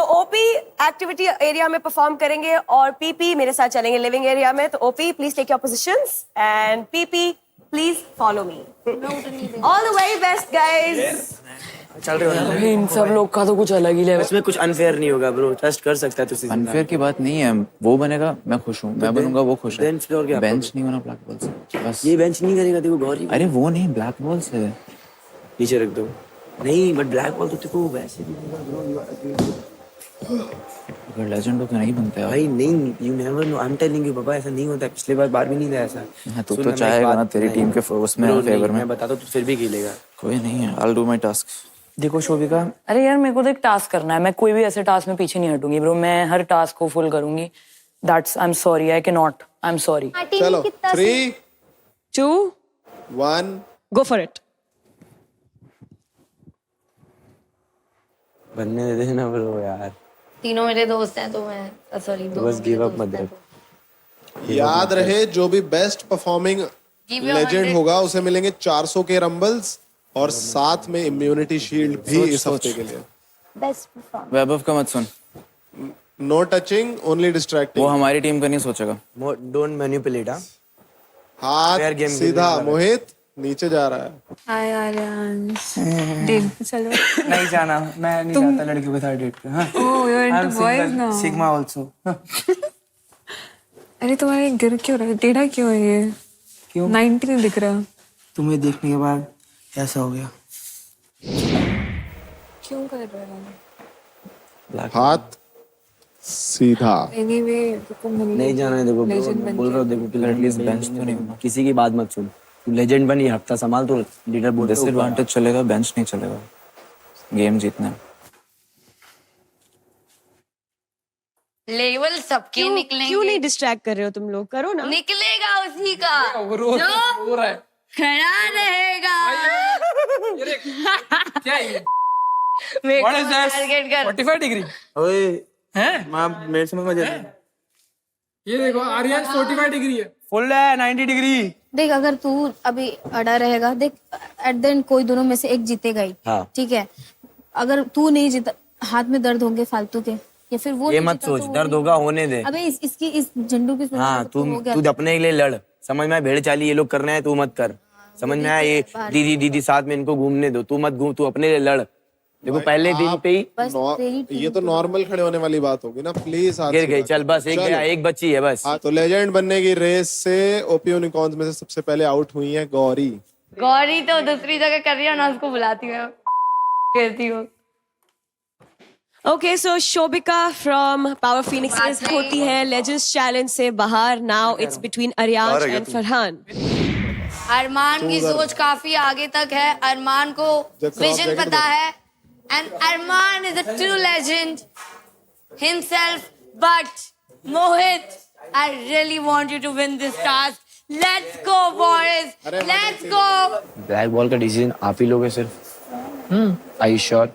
OP activity area में परफॉर्म करेंगे और पीपी मेरे साथ चलेंगे लिविंग एरिया में. तो OP please take your positions and PP please follow me. All the very best guys. चल रहे हो इन सब लोग का तो कुछ अलग ही लेवल. इसमें कुछ अनफेयर नहीं होगा ब्रो. ट्रस्ट कर सकता है तुझे. अनफेयर की बात नहीं है. वो बनेगा मैं खुश हूँ, मैं बनूंगा वो खुश है. बेंच फ्लोर क्या? बेंच नहीं होना ब्लैक बॉल से. बस ये बेंच नहीं करेगा देखो गौरी. अरे वो नहीं, ब्लैक बॉल से नीचे रख दो. नहीं बट ब्लैक बॉल तो देखो वैसे भी अगर लेजेंड हो तो नहीं बनता है भाई. नहीं you never know. I am telling you बाबा ऐसा नहीं होता. पिछले बार भी नहीं था ऐसा. हाँ, तू तो चाहेगा ना तेरी टीम के उसमें फेवर में. मैं बता दूं तू फिर भी खेलेगा. कोई नहीं है. I'll do my task. देखो शोभिका, अरे यार मेरे को तो एक टास्क करना है. मैं कोई भी ऐसे टास्क में पीछे नहीं हटूंगी ब्रो. मैं हर टास्क को फुल करूंगी. That's I am sorry. I can not. I am sorry. चलो 3 2 1 गो फॉर इट. बनने दे देना ब्रो यार. तीनों मेरे दोस्त हैं तो मैं सॉरी बस गिव अप मत दे. याद रहे जो भी बेस्ट परफॉर्मिंग लेजेंड होगा उसे मिलेंगे 400 के रंबल्स और साथ में इम्यूनिटी शील्ड भी इस हफ्ते के लिए. Best perform. वैभव का मत सुन. No touching, only distracting. वो हमारी टीम का नहीं सोचेगा. Don't manipulate. हाथ Fair game सीधा. खेलने वाला. मोहित नीचे जा रहा है. हाय आर्यांश. डेट चलो. नहीं जाना. मैं नहीं जाता लड़कियों के साथ डेट पे. हाँ. Oh you are into boys now. Sigma also. अरे तुम्हारे गिर क्यों रहा है? टेढ़ा क्यों है ये? क्यों? 90 नहीं दिख रहा. तुम्हें देखने के बाद ऐसा हो गया. क्यों कर रहा है? हाथ सीधा. एनीवे नहीं जाना है. देखो बोल रहा हूँ देखो कि एटलीस्ट बेंच तो नहीं होना. किसी की बात मत सुन. तू लेजेंड बन. ये हफ्ता संभाल. तो लीडर बोल. डिसएडवांटेज चलेगा, बेंच नहीं चलेगा. गेम जीतना है. लेवल सबके निकलेंगे. क्यों नहीं डिस्ट्रैक्ट कर रहे हो तुम लोग? करो ना. निकलेगा उसी का रो रहा है. खड़ा रहेगा. क्या है ये? मेरे What को is this? टारगेट कर. 45 डिग्री ओए हैं? मां मेरे समझ में आ. ये देखो आर्यन 45 डिग्री है. फुल है 90 डिग्री. देख अगर तू अभी अड़ा रहेगा देख एट द एंड कोई दोनों में से एक जीतेगा ही. हाँ. ठीक है. अगर तू नहीं जीता हाथ में दर्द होंगे फालतू के या फिर वो ये नहीं मत जीता सोच. तो वो दर्द नहीं- होगा होने दे. अबे इसकी इस झंडू की सोच हाँ तो तू हो गया. तू अपने के लिए लड़. समझ में आया. भेड़ चाली ये लोग कर रहे हैं तू मत कर. समझ में आया. ये दीदी साथ में इनको घूमने दो. तू मत घूम. तू अपने लिए लड़. देखो पहले दिन पे ही बस तेरी टीम ये तो नॉर्मल खड़े होने वाली बात होगी ना. प्लीज हाथ गिर गई. सीधा चल करो. बस एक चलो. गया. एक बच्ची है बस. हाँ, तो लेजेंड बनने की रेस से ओपी यूनिकॉर्न्स में से सबसे पहले आउट हुई है गौरी. गौरी तो दूसरी जगह कर रही है ना. उसको बुलाती हूँ कहती हूँ. Okay, so Shobika from Power Phoenixes होती है Legends Challenge से बाहर. Now it's between Aryansh and Farhan. अरमान की सोच काफी आगे तक है. अरमान को विजन पता है. And Arman is a true legend himself. But Mohit, I really want you to win this task. Let's go, boys. Let's go. Black ball का डिसीजन आप ही लोग है सिर्फ. I sure.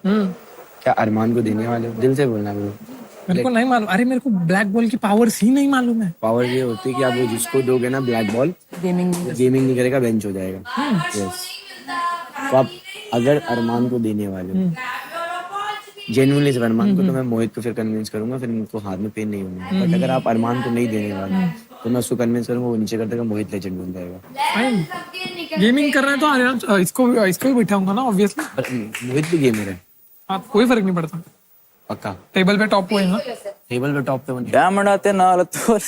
क्या अरमान को देने वाले हो? दिल से बोलना ब्रो. मेरे को नहीं मालूम. अरे मेरे को ब्लैक बॉल की पावर्स ही नहीं मालूम है. पावर ये होती है कि आप वो जिसको दोगे ना ब्लैक बॉल गेमिंग नहीं करेगा. बेंच हो जाएगा. यस. तो आप अगर अरमान को देने वाले हो जेन्युइनली अरमान को तो मैं मोहित को फिर कन्विंस करूंगा. फिर उनको हाथ में पेन नहीं होगा. बट अगर आप अरमान को नहीं देने वाले तो मैं उसको कन्विंस करूंगा. वो नीचे कर देगा. मोहित लेजेंड बन जाएगा. गेमिंग कर रहे हैं तो आर्यन इसको भी बिठाऊंगा ना ऑब्वियसली. पर मोहित भी गेमर है. आप कोई फर्क नहीं पड़ता. पक्का टेबल पे टॉप हुए ना. टेबल पे टॉप पे बन. डैम अड़ाते ना तो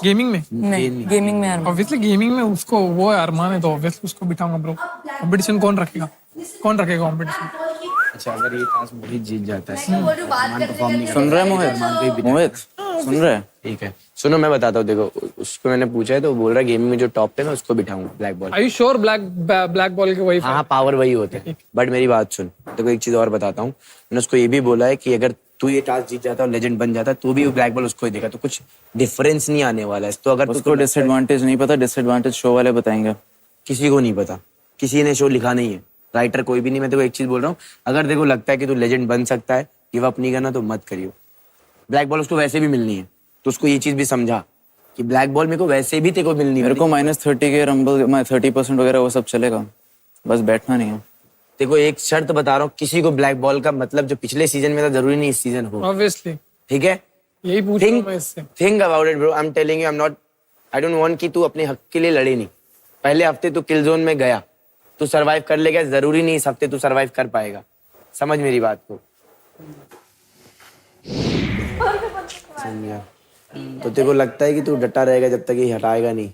गेमिंग में. नहीं गेमिंग में अरमान. ऑब्वियसली गेमिंग में उसको वो है अरमान है तो ऑब्वियसली उसको बिठाऊंगा ब्रो. कंपटीशन कौन रखेगा कंपटीशन. अच्छा अगर ये टास्क मोहित जीत जाता है अरमान परफॉर्म नहीं सुन रहे हैं मोहित सुन रहे हैं. ठीक है सुनो मैं बताता हूँ. देखो उसको मैंने पूछा है तो वो बोल रहा है गेमिंग में जो टॉप पे मैं उसको बिठाऊंगा black ball. Are you sure black ball के वही. हाँ पावर वही होते हैं. बट मेरी बात सुन. देखो एक चीज और बताता हूँ. मैंने उसको ये भी बोला है कि अगर तू ये टास्क जीत जाता है और लेजेंड बन जाता है तो भी वो ब्लैक बॉल उसको ही देगा. तो कुछ डिफरेंस नहीं आने वाला है. तो अगर उसको डिसएडवांटेज नहीं पता. डिसएडवांटेज शो वाले बताएंगे. किसी को नहीं पता. किसी ने शो लिखा नहीं है. राइटर कोई भी नहीं. मैं देखो एक चीज बोल रहा हूँ. अगर देखो लगता है कि तू लेजेंड बन सकता है गिव अप नहीं करना तो मत करियो. ब्लैक बॉल उसको वैसे भी मिलनी है. तो उसको ये चीज भी समझा कि ब्लैक बॉल मेरे को वैसे भी तेरे को मिलनी है. मेरे को -30 के रंबल 30% वगैरह वो सब चलेगा. बस बैठना नहीं है. देखो एक शर्त बता रहा हूँ, किसी को ब्लैक बॉल का मतलब जो पिछले सीजन में था जरूरी नहीं इस सीजन हो। ऑब्वियसली ठीक है, यही पूछ रहा हूँ मैं इससे। Think about it bro, I am telling you, I don't want कि तू अपने हक के लिए लड़े नहीं। पहले हफ्ते तू किल जोन में गया, तू सरवाइव कर लेगा, जरूरी नहीं इस हफ्ते तू सरवाइव कर पाएगा। समझ मेरी बात को। तो तेरे को लगता है कि तू डटा रहेगा जब तक ये हटाएगा नहीं?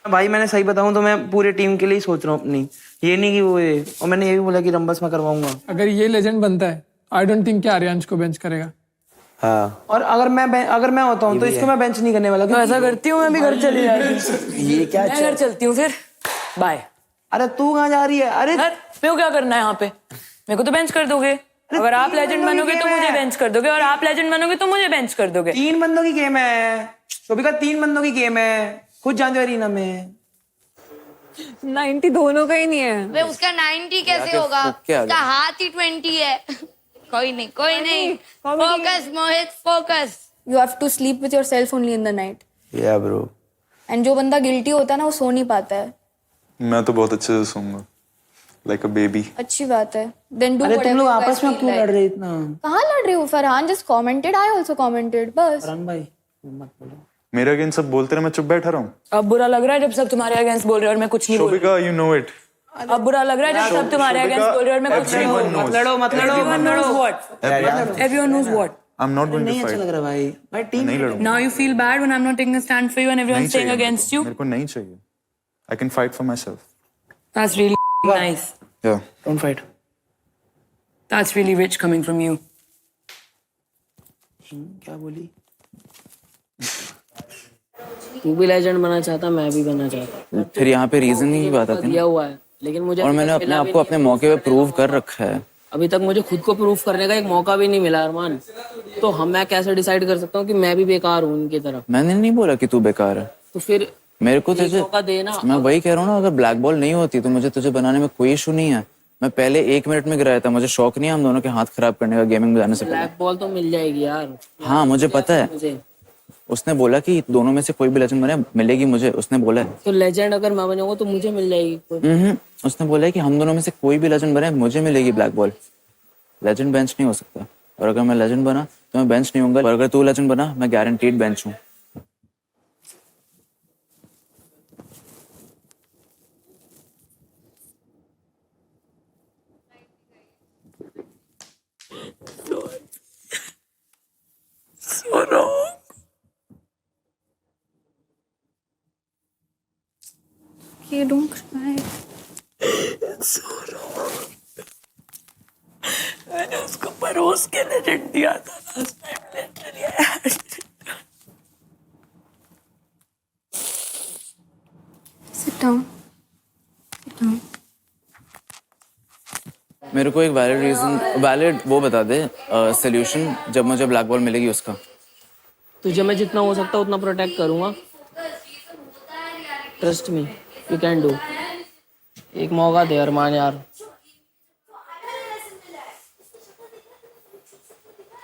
भाई मैंने सही बताऊं तो मैं पूरे टीम के लिए ही सोच रहा हूँ अपनी, ये नहीं कि वो ये, और मैंने ये भी बोला कि रंबस में करवाऊंगा। अगर ये लेजेंड बनता है, आई डोंट थिंक कि आर्यांश को बेंच करेगा। हाँ, और अगर मैं होता हूँ तो इसको मैं बेंच नहीं करने वाला। तो ऐसा करती हूँ, मैं भी घर चली जाती ये क्या मैं घर चलती हूँ फिर, बाय। अरे तू कहाँ जा रही है? अरे मैं क्या करना है यहाँ पे, मेरे को तो बेंच कर दोगे। अगर आप लेजेंड बनोगे तो मुझे बेंच कर दोगे, और आप लेजेंड बनोगे तो मुझे बेंच कर दोगे। 3 बंदों की गेम है शोभिका, 3 बंदों की गेम है, खुद जानते हो अरीना में 90 दोनों का ही नहीं है। वे उसका 90 कैसे होगा? उसका हाथ ही 20 है। कोई नहीं। Focus Mohit, focus. You have to sleep with yourself only in the night. या ब्रो। And जो बंदा गिल्टी होता है ना वो सो नहीं पाता है। मैं तो बहुत अच्छे से सोऊंगा, लाइक अ बेबी। अच्छी बात है। Then do अरे whatever तुम लोग you आपस guys में feel क्यों like. लड़ रहे इतना? कहाँ लड़ रही हो? Farhan just commented, I also commented, बस। फरहान भाई मत बोलो। मेरे अगेंस्ट सब बोलते रहे, मैं चुप बैठा रहा हूँ। अब बुरा लग रहा है जब सब तुम्हारे अगेंस्ट बोल रहे हैं और मैं कुछ नहीं बोल रही। Shobhika, you know it. अब बुरा लग रहा है जब सब तुम्हारे अगेंस्ट बोल रहे हैं और मैं कुछ नहीं बोल रही। मत लड़ो Everyone knows what. Everyone knows what. I'm not going to नहीं अच्छा लग fight। रहा भाई। भाई टीम नहीं लड़ूंगा। Now you feel bad when I'm not taking a stand for you and नहीं everyone's staying चाहिए against you. मेरे को नहीं चाहिए। I can fight for myself। That's really nice. Yeah। Don't fight. That's really rich coming from you. क्या बोली? तू भी लेजेंड बनना चाहता, मैं भी बनना चाहता। फिर यहाँ पे रीजनिंग की बात आती है दिया ना, हुआ है, लेकिन मुझे और मैंने अपने आप को अपने मौके पे प्रूव कर रखा है। अभी तक मुझे खुद को प्रूफ करने का एक मौका भी नहीं मिला अरमान। तो मैं कैसे डिसाइड कर सकता हूँ कि मैं भी बेकार हूँ उनकी तरफ? मैंने नहीं बोला कि तू बेकार है, तो फिर मेरे को तुझे मौका देना। मैं वही कह रहा हूँ ना, अगर ब्लैक बॉल नहीं होती तो मुझे तुझे बनाने में कोई इशू नहीं है। मैं पहले 1 मिनट में गिराया था, मुझे शौक नहीं है हम दोनों के हाथ खराब करने का गेमिंग में जाने से पहले। ब्लैक बॉल तो मिल जाएगी यार। हाँ मुझे पता है, मुझे उसने बोला कि दोनों में से कोई भी लेजेंड बने मिलेगी मुझे, उसने बोला है। तो लेजेंड अगर मैं बनूंगा तो मुझे मिल जाएगी। उसने बोला है कि हम दोनों में से कोई भी लेजेंड बने मुझे मिलेगी ब्लैक बॉल। लेजेंड बेंच नहीं हो सकता, और अगर मैं लेजेंड बना तो मैं बेंच नहीं होऊंगा, और अगर तू लेजेंड बना मैं गारंटीड बेंच हूँ। So wrong. Okay, don't cry. It's so wrong. मैंने उसको परोस के लेजेंड दिया था last time, literally. Sit down. Sit down. मेरे को एक वैलिड वो बता दे सोल्यूशन, जब मुझे ब्लैक बॉल मिलेगी उसका। तुझे मैं जितना हो सकता उतना प्रोटेक्ट करूंगा। Trust me, you can do. एक मौका दे अरमान यार।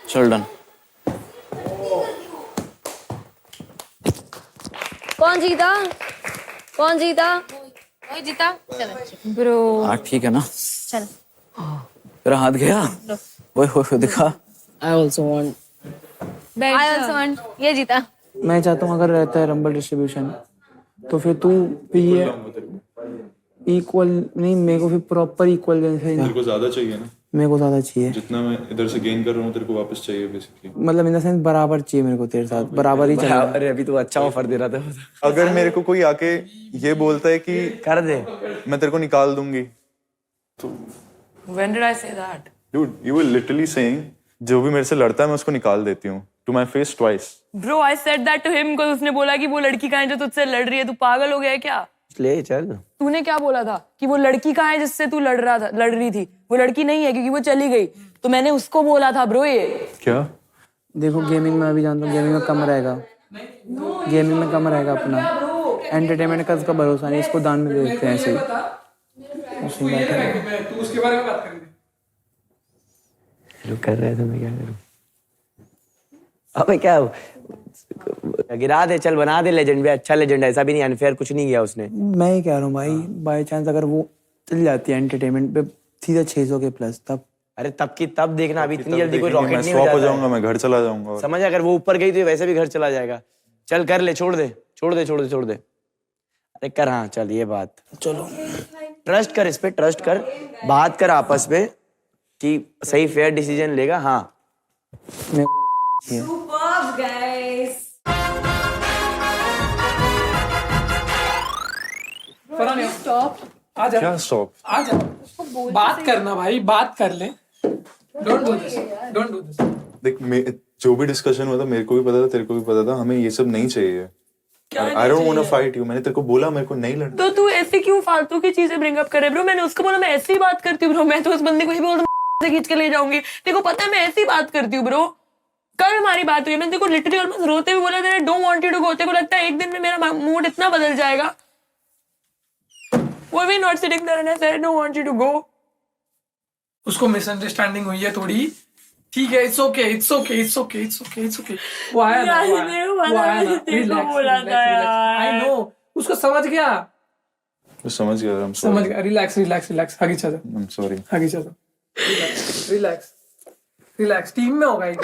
चल डन। कौन जीता? कौन जीता? वही जीता। चलो ब्रो हाँ ठीक है ना, चलो। तेरा हाथ गया, ओए हो दिखा। I also want। I also want। ये जीता। मैं चाहता हूँ अगर रहता है रंबल डिस्ट्रीब्यूशन तो फिर तू भी ये इक्वल नहीं, मेरे को फिर प्रॉपर इक्वल देना चाहिए। तेरे को ज्यादा चाहिए ना? मेरे को ज्यादा चाहिए। जितना मैं इधर से गेन कर रहा हूँ तेरे को वापस चाहिए बेसिकली। मतलब इन द सेंस बराबर चाहिए मेरे को तेरे साथ, बराबर ही चाहिए। अरे अभी तो अच्छा ऑफर दे रहा था। अगर मेरे को कोई आके ये बोलता है कि कर दे, मैं तेरे को निकाल दूंगी तो When did I say that? dude, you were literally saying जो भी मेरे से लड़ता है मैं उसको निकाल देती हूँ, to my face twice। Bro, I said that to him because उसने बोला कि वो लड़की कहाँ है जो तुझसे लड़ रही है। तू पागल हो गया है क्या? ले चल। तूने क्या बोला था कि वो लड़की कहाँ है जिससे तू लड़ रही थी? वो लड़की नहीं है क्योंकि वो चली गई, तो मैंने उसको बोला था ब्रो। ये क्या? देखो गेमिंग में अभी जानता हूँ गेमिंग में कम रहेगा, गेमिंग में कम रहेगा अपना। एंटरटेनमेंट का उसका भरोसा नहीं, इसको दान में दे देते हैं ऐसे ही। तू उसके बारे में बात कर रही थी। जो कर रहे थे मैं क्या करूं? अबे क्या गिरा दे, चल बना दे लेजेंड भी। अच्छा लेजेंड, ऐसा भी नहीं अनफेयर कुछ नहीं किया उसने। मैं ही कह रहा हूँ भाई, बाय चांस अगर वो चल जाती है एंटरटेनमेंट पे सीधा 600 के प्लस तब। अरे तब की तब देखना, अभी इतनी जल्दी कोई देखेंगे, रॉकेट मैं नहीं स्वॉप हो जाता जाऊंगा, मैं घर चला जाऊंगा और- समझ, अगर वो ऊपर गई तो ये वैसे भी घर चला जाएगा। चल कर ले, छोड़ दे छोड़ दे छोड़ दे छोड़ दे। अरे कर, हाँ चल ये बात, चलो ट्रस्ट कर, इस पे ट्रस्ट कर, बात कर आपस में कि सही फेयर डिसीजन लेगा। हाँ Superb, guys. स्टॉप। आ जा, क्या स्टॉप? आ जा, बात करना भाई, बात कर ले। Don't do this, don't do this. देख, जो भी डिस्कशन हुआ था मेरे को भी पता था, तेरे को भी पता था, हमें ये सब नहीं चाहिए। I don't want to fight you. मैंने तेरे को बोला मेरे को नहीं लड़ना। तो तू ऐसे क्यों फालतू की चीजें ब्रिंग अप करे ब्रो? मैंने उसको बोला मैं ऐसी बात करती हूँ ब्रो, मैं तो उस बंदे को ही बोल से खींच के ले जाऊंगी। तेरे को पता है मैं ऐसी बात करती हूँ ब्रो। कल हमारी बात हुई, मैंने तेरे को लिटरली ऑलमोस्ट रोते हुए बोला था don't want you to go. तेरे को लगता है एक दिन में मेरा मूड इतना बदल जाएगा? Were we not sitting there and I said I don't want you to go? उसको मिसअंडरस्टैंडिंग हुई है थोड़ी, ठीक है, it's okay it's okay it's okay it's okay it's okay. वो आया ना, वो आया ना, रिलैक्स, आई नो, उसको समझ गया, तो समझ गया, I'm sorry. समझ गया, रिलैक्स रिलैक्स रिलैक्स, आगे चलो, I'm sorry. आगे चलो, रिलैक्स रिलैक्स, टीम में होगा ये।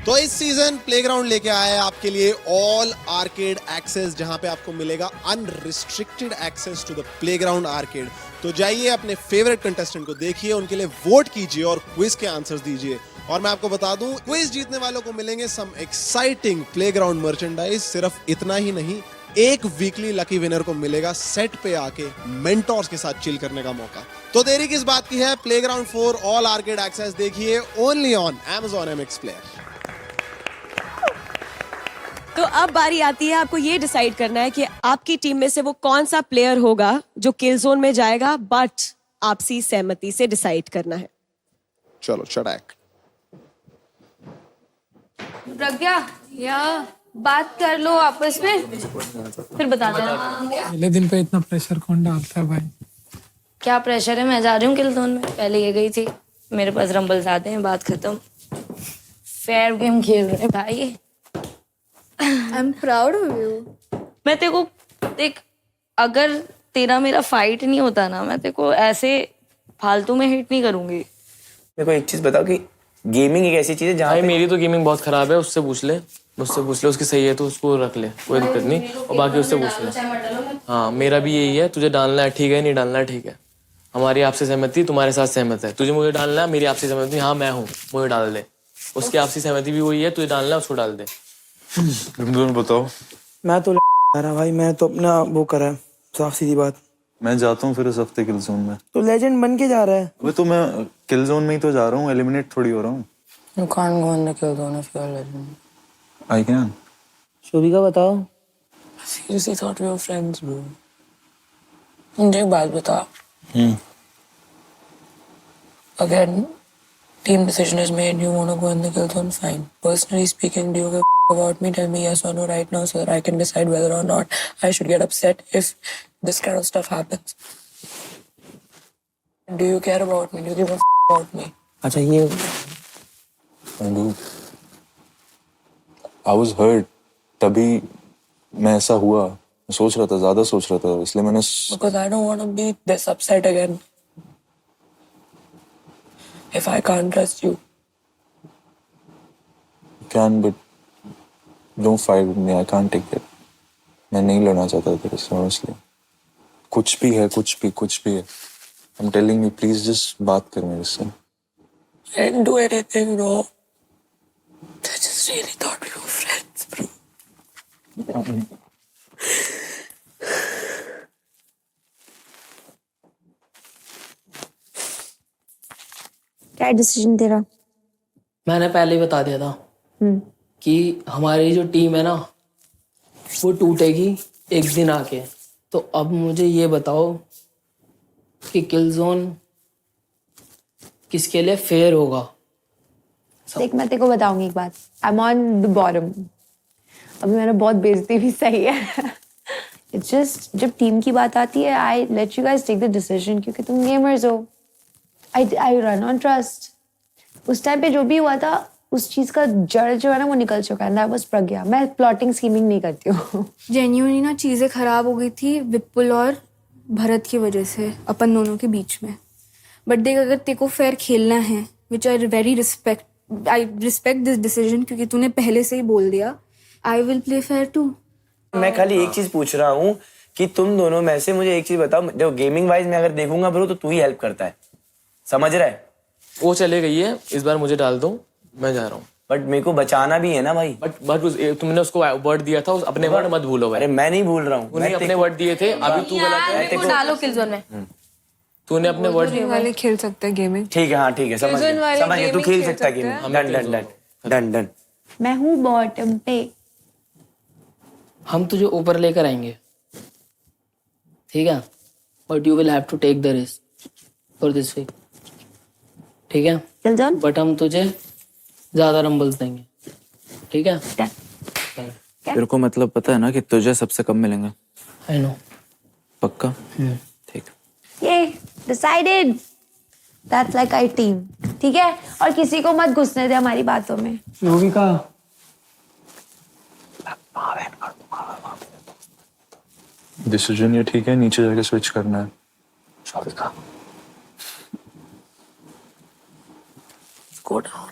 तो इस सीजन प्लेग्राउंड लेके आया है आपके लिए ऑल आर्केड एक्सेस, जहां पे आपको मिलेगा unrestricted access to the playground arcade. तो जाइए अपने फेवरेट कंटेस्टेंट को देखिए, उनके लिए वोट कीजिए और क्विज के आंसर्स दीजिए। और मैं आपको बता दूं, क्विज जीतने वालों को मिलेंगे सम एक्साइटिंग प्लेग्राउंड मर्चेंडाइज। सिर्फ इतना ही नहीं, एक वीकली लकी विनर को मिलेगा सेट पे आके मेंटोर्स के साथ चिल करने का मौका। तो देरी किस बात की है, प्लेग्राउंड 4 ऑल आर्केड एक्सेस देखिए only on Amazon MX player. तो अब बारी आती है आपको ये डिसाइड करना है कि आपकी टीम में से वो कौन सा प्लेयर होगा जो किल जोन में जाएगा, बट आपसी सहमति से डिसाइड करना है। चलो चड़ैक। प्रज्ञा, या बात कर लो आपस में, फिर बता देना। पहले दिन पे इतना प्रेशर कौन डालता है भाई? क्या प्रेशर है? मैं जा रही हूँ किल जोन में, पहले ये गई थी, मेरे पास रंबल्स आते हैं, बात खत्म। फेयर गेम खेल रहे हैं भाई। I am proud of you. मैं तेरे को देख, अगर तेरा मेरा फाइट नहीं होता ना, मैं तेरे को ऐसे फालतू में हिट नहीं करूंगी। मेरे को एक चीज बताओ कि गेमिंग एक ऐसी चीज है जहाँ भाई मेरी तो गेमिंग बहुत खराब है, उससे पूछ ले, मुझसे पूछ ले, उसकी सही है तो उसको रख ले, कोई दिक्कत नहीं, और बाकी उससे पूछ ले। हाँ मेरा भी यही है, तुझे डालना है ठीक है, नहीं डालना है ठीक है, हमारी आपसी सहमति तुम्हारे साथ सहमत है, तुझे मुझे डालना है, मेरी आपसी सहमति हाँ मैं हूँ, मुझे डाल दे, उसकी आपसी सहमति भी वही है, तुझे डालना है उसको डाल दे। तुम दोनों बताओ। मैं तो रहा भाई, मैं तो अपना वो करा है, साफ सीधी बात। मैं जाता हूँ फिर इस हफ्ते किल जोन में। तो लेजेंड बन के जा रहा है। वो तो मैं किल जोन में ही तो जा रहा हूँ, एलिमिनेट थोड़ी हो रहा हूँ। You can't go in the kill zone if you're a legend. I can. Shobhika बताओ। Seriously thought we were friends, bro. मुझे एक बात बता। Again, team decision is made. You want to go in the kill zone, fine. Personally speaking, do you give a about me? Tell me yes or no right now, so that I can decide whether or not I should get upset if this kind of stuff happens. Do you care about me? Do you give a about me? अच्छा ये I was hurt. तभी मैं ऐसा हुआ, मैं सोच रहा था, ज्यादा सोच रहा था, इसलिए मैंने Because I don't want to be this upset again. If I can't trust you. can but don't fight with me. I can't take it. मैं नहीं लड़ना चाहता तेरे से honestly. कुछ भी है, कुछ भी है. I'm telling you, please just बात कर मेरे से. I didn't do anything wrong. I just really thought we were friends, bro. क्या डिसीजन तेरा? मैंने पहले ही बता दिया था कि हमारी जो टीम है ना वो टूटेगी एक दिन आके। तो अब मुझे ये बताओ कि किल जोन किसके लिए फेयर होगा? देख मैं तेरे को बताऊंगी एक बात, I am on the bottom. अभी मैंने बहुत बेइज्जती भी सही है। इट्स जस्ट जब टीम की बात आती है, I let you guys take the decision, क्योंकि तुम गेमर्स हो। I run on trust. उस टाइम पे जो भी हुआ था, उस चीज का जड़ जो है ना वो निकल चुका है। दैट वाज प्रज्ञा। मैं प्लॉटिंग स्कीमिंग नहीं करती हूँ। जेन्युइनली ना चीजें खराब हो गई थी विपुल और भरत की वजह से अपन दोनों के बीच में। बट देख, अगर तेरे को फेयर खेलना है, which I respect this decision, क्योंकि तूने पहले से ही बोल दिया, I will play fair too. मैं खाली एक चीज पूछ रहा हूँ कि तुम दोनों में से मुझे एक चीज बताओ, जो गेमिंग वाइज मैं अगर देखूंगा ब्रो तो तू ही हेल्प करता है, समझ रहा है? वो चले गई है, इस बार मुझे डाल दो, मैं जा रहा हूँ। बट मेरे को बचाना भी है ना भाई। बट तुमने उसको वर्ड दिया था, अपने वर्ड मत भूलो भाई। अरे मैं नहीं भूल रहा हूँ, तूने अपने वर्ड दिए थे, अभी तू गलत है। डालो किलजोन में। तूने अपने वर्ड वाले खेल सकते हैं गेमिंग। ठीक है, हाँ ठीक है, समझ गया, तू खेल सकता है gaming. Done done done done done. मैं हूँ बॉटम पे। हम तुझे ऊपर लेकर आएंगे, ठीक है, but you will have to take the risk for this week, ठीक है? चल जाओ। बट हम तुझे ज्यादा रंबल्स देंगे, ठीक है? तेरे को मतलब पता है ना कि तुझे सबसे कम मिलेंगे। I know. पक्का? ठीक। ये decided, that's like our team, ठीक है? और किसी को मत घुसने दे हमारी बातों में। योगिका, डिसीजन ये ठीक है, नीचे जाके स्विच करना है। योगिका, गो डाउन।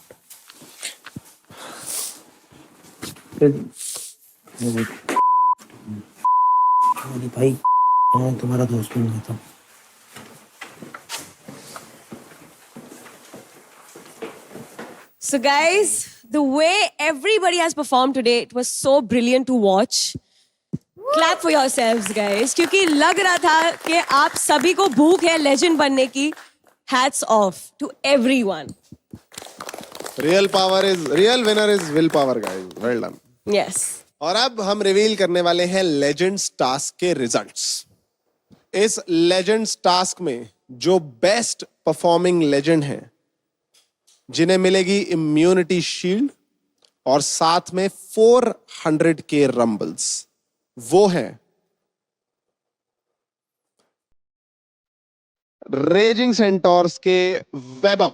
भाई मैं तुम्हारा दोस्त बन जाता हूँ। So guys, the way everybody has performed today, it was so brilliant to watch. Clap for yourselves, guys. क्योंकि लग रहा था कि आप सभी को भूख है लेजेंड बनने की. Hats off to everyone. Real winner is will power guys, well done. Yes. और अब हम रिवील करने वाले हैं लेजेंड्स टास्क के रिजल्ट्स। इस लेजेंड्स टास्क में जो बेस्ट परफॉर्मिंग लेजेंड हैं, जिन्हें मिलेगी इम्यूनिटी शील्ड और साथ में 400 के रंबल्स, वो है रेजिंग सेंटोर्स के वेबम।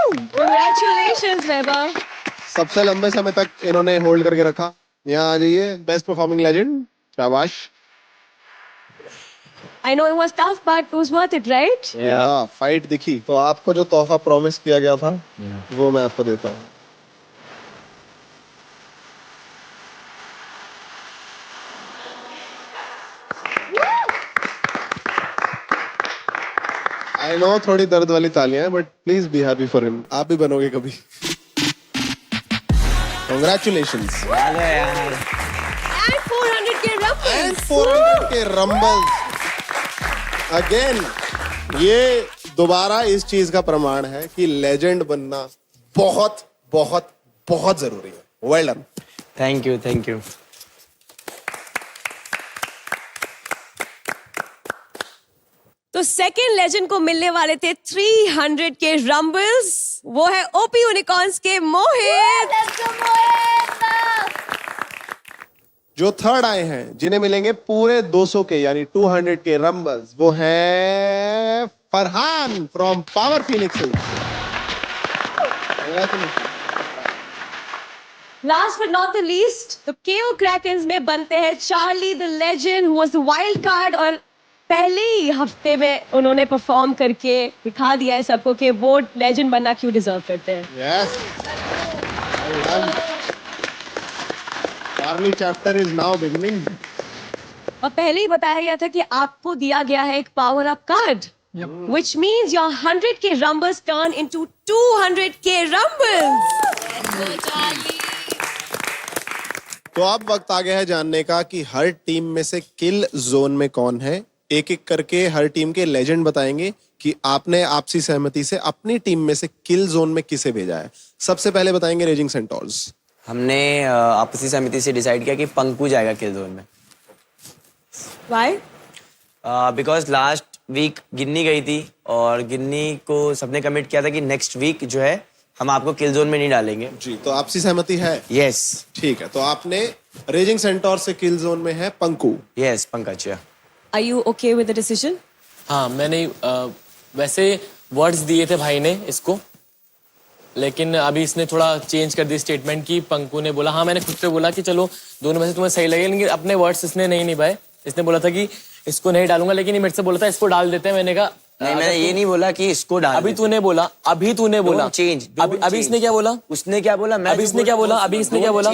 Congratulations, Weber. सबसे लंबे समय तक इन्होंने होल्ड करके रखा। यहाँ आ जाइए, बेस्ट परफॉर्मिंग लेजेंड, शाबाश। I know it was tough, but it was worth it, right? हाँ, फाइट दिखी। तो आपको जो तोहफा प्रॉमिस किया गया था, वो मैं आपको देता हूँ। आई नो थोड़ी दर्द वाली तालियां हैं, but please be happy for him. आप भी बनोगे कभी। Congratulations. And 400k rumbles. And 400k rumbles. Again, ये दोबारा इस चीज का प्रमाण है कि लेजेंड बनना बहुत बहुत बहुत जरूरी है। Well done. Thank you, thank you. तो सेकेंड लेजेंड को मिलने वाले थे 300k रंबल्स। वो है ओपी यूनिकॉर्न्स के मोहित। जो थर्ड आए हैं, जिन्हें मिलेंगे पूरे 200 के यानी 200 के रंबल्स, वो हैं Farhan from power Phoenix. Last but not the least, तो केओ क्रैकन्स में बनते हैं Charlie the legend, who was the wild card, और पहले ही हफ्ते में उन्होंने परफॉर्म करके दिखा दिया है सबको कि वो लेजेंड बनना क्यों डिजर्व करते हैं। Yes. Charlie chapter is now beginning. और पहले ही बताया गया था कि आपको दिया गया है एक power up card, which means your 100k rumbles turn into 200k rumbles. तो अब वक्त आ गया है जानने का कि हर टीम में से किल जोन में कौन है। एक एक करके हर टीम के लेजेंड बताएंगे कि आपने आपसी सहमति से अपनी टीम में से किल जोन में किसे भेजा है। सबसे पहले बताएंगे रेजिंग सेंटोर्स। हमने आपसी सहमति से डिसाइड किया कि पंकु जाएगा किल जोन में। Why? बिकॉज लास्ट वीक गिन्नी गई थी और गिन्नी को सबने कमिट किया था कि नेक्स्ट वीक जो है हम आपको किल जोन में नहीं डालेंगे। जी, तो आपसी सहमति है? यस। ठीक है, तो आपने रेजिंग सेंटोर से किल जोन में है Panku. Yes, Pankaj. Are you okay with the decision? हाँ, मैंने वैसे वर्ड्स दिए थे भाई ने इसको, लेकिन अभी इसने थोड़ा चेंज कर दी स्टेटमेंट की। पंकु ने बोला, हाँ मैंने खुद से बोला कि चलो दोनों में से तुम्हें सही लगे, लेकिन अपने वर्ड्स इसने नहीं निभाए। इसने बोला था कि इसको नहीं डालूंगा, लेकिन ये मेरे से बोला था इसको डाल देते हैं। मैंने कहा नहीं, मैंने ये नहीं बोला कि इसको डाल। अभी तूने बोला, चेंज। अभी इसने क्या बोला? उसने क्या बोला? अभी इसने क्या बोला? अभी इसने क्या बोला?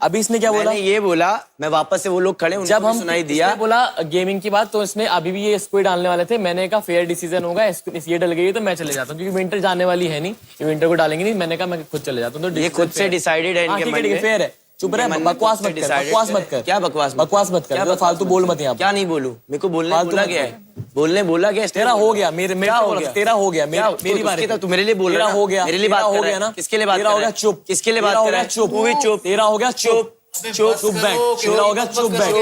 अभी इसने क्या बोला? मैंने ये बोला, मैं वापस से वो लोग खड़े जब हम सुनाई दिया बोला गेमिंग की बात, तो इसने अभी भी ये इसको ही डालने वाले थे। मैंने कहा फेयर डिसीजन होगा, ये डल गई तो मैं चले जाता हूँ, क्योंकि विंटर जाने वाली है नहीं, ये विंटर को डालेंगे नहीं। मैंने कहा मैं खुद चले जाता हूँ। तो ये खुद से डिसाइडेड है इनके मन में। फेयर है। चुप रहे, बकवास मत कर, बकवास मत कर। क्या बकवास मत कर, फालतू बोल मत यहाँ। क्या नहीं बोलूं? मेरे को बोलने बोला गया है, बोला गया। तेरा हो गया, तेरा हो गया, मेरी बारी। तू मेरे लिए बोल रहा है, हो गया, मेरे लिए बात हो गया ना? किसके लिए बात तेरा हो गया चुप, किसके लिए बात कर रहा है? चुप, तू भी चुप। तेरा हो गया चुप, चुप बैठ। तेरा हो गया चुप बैठ,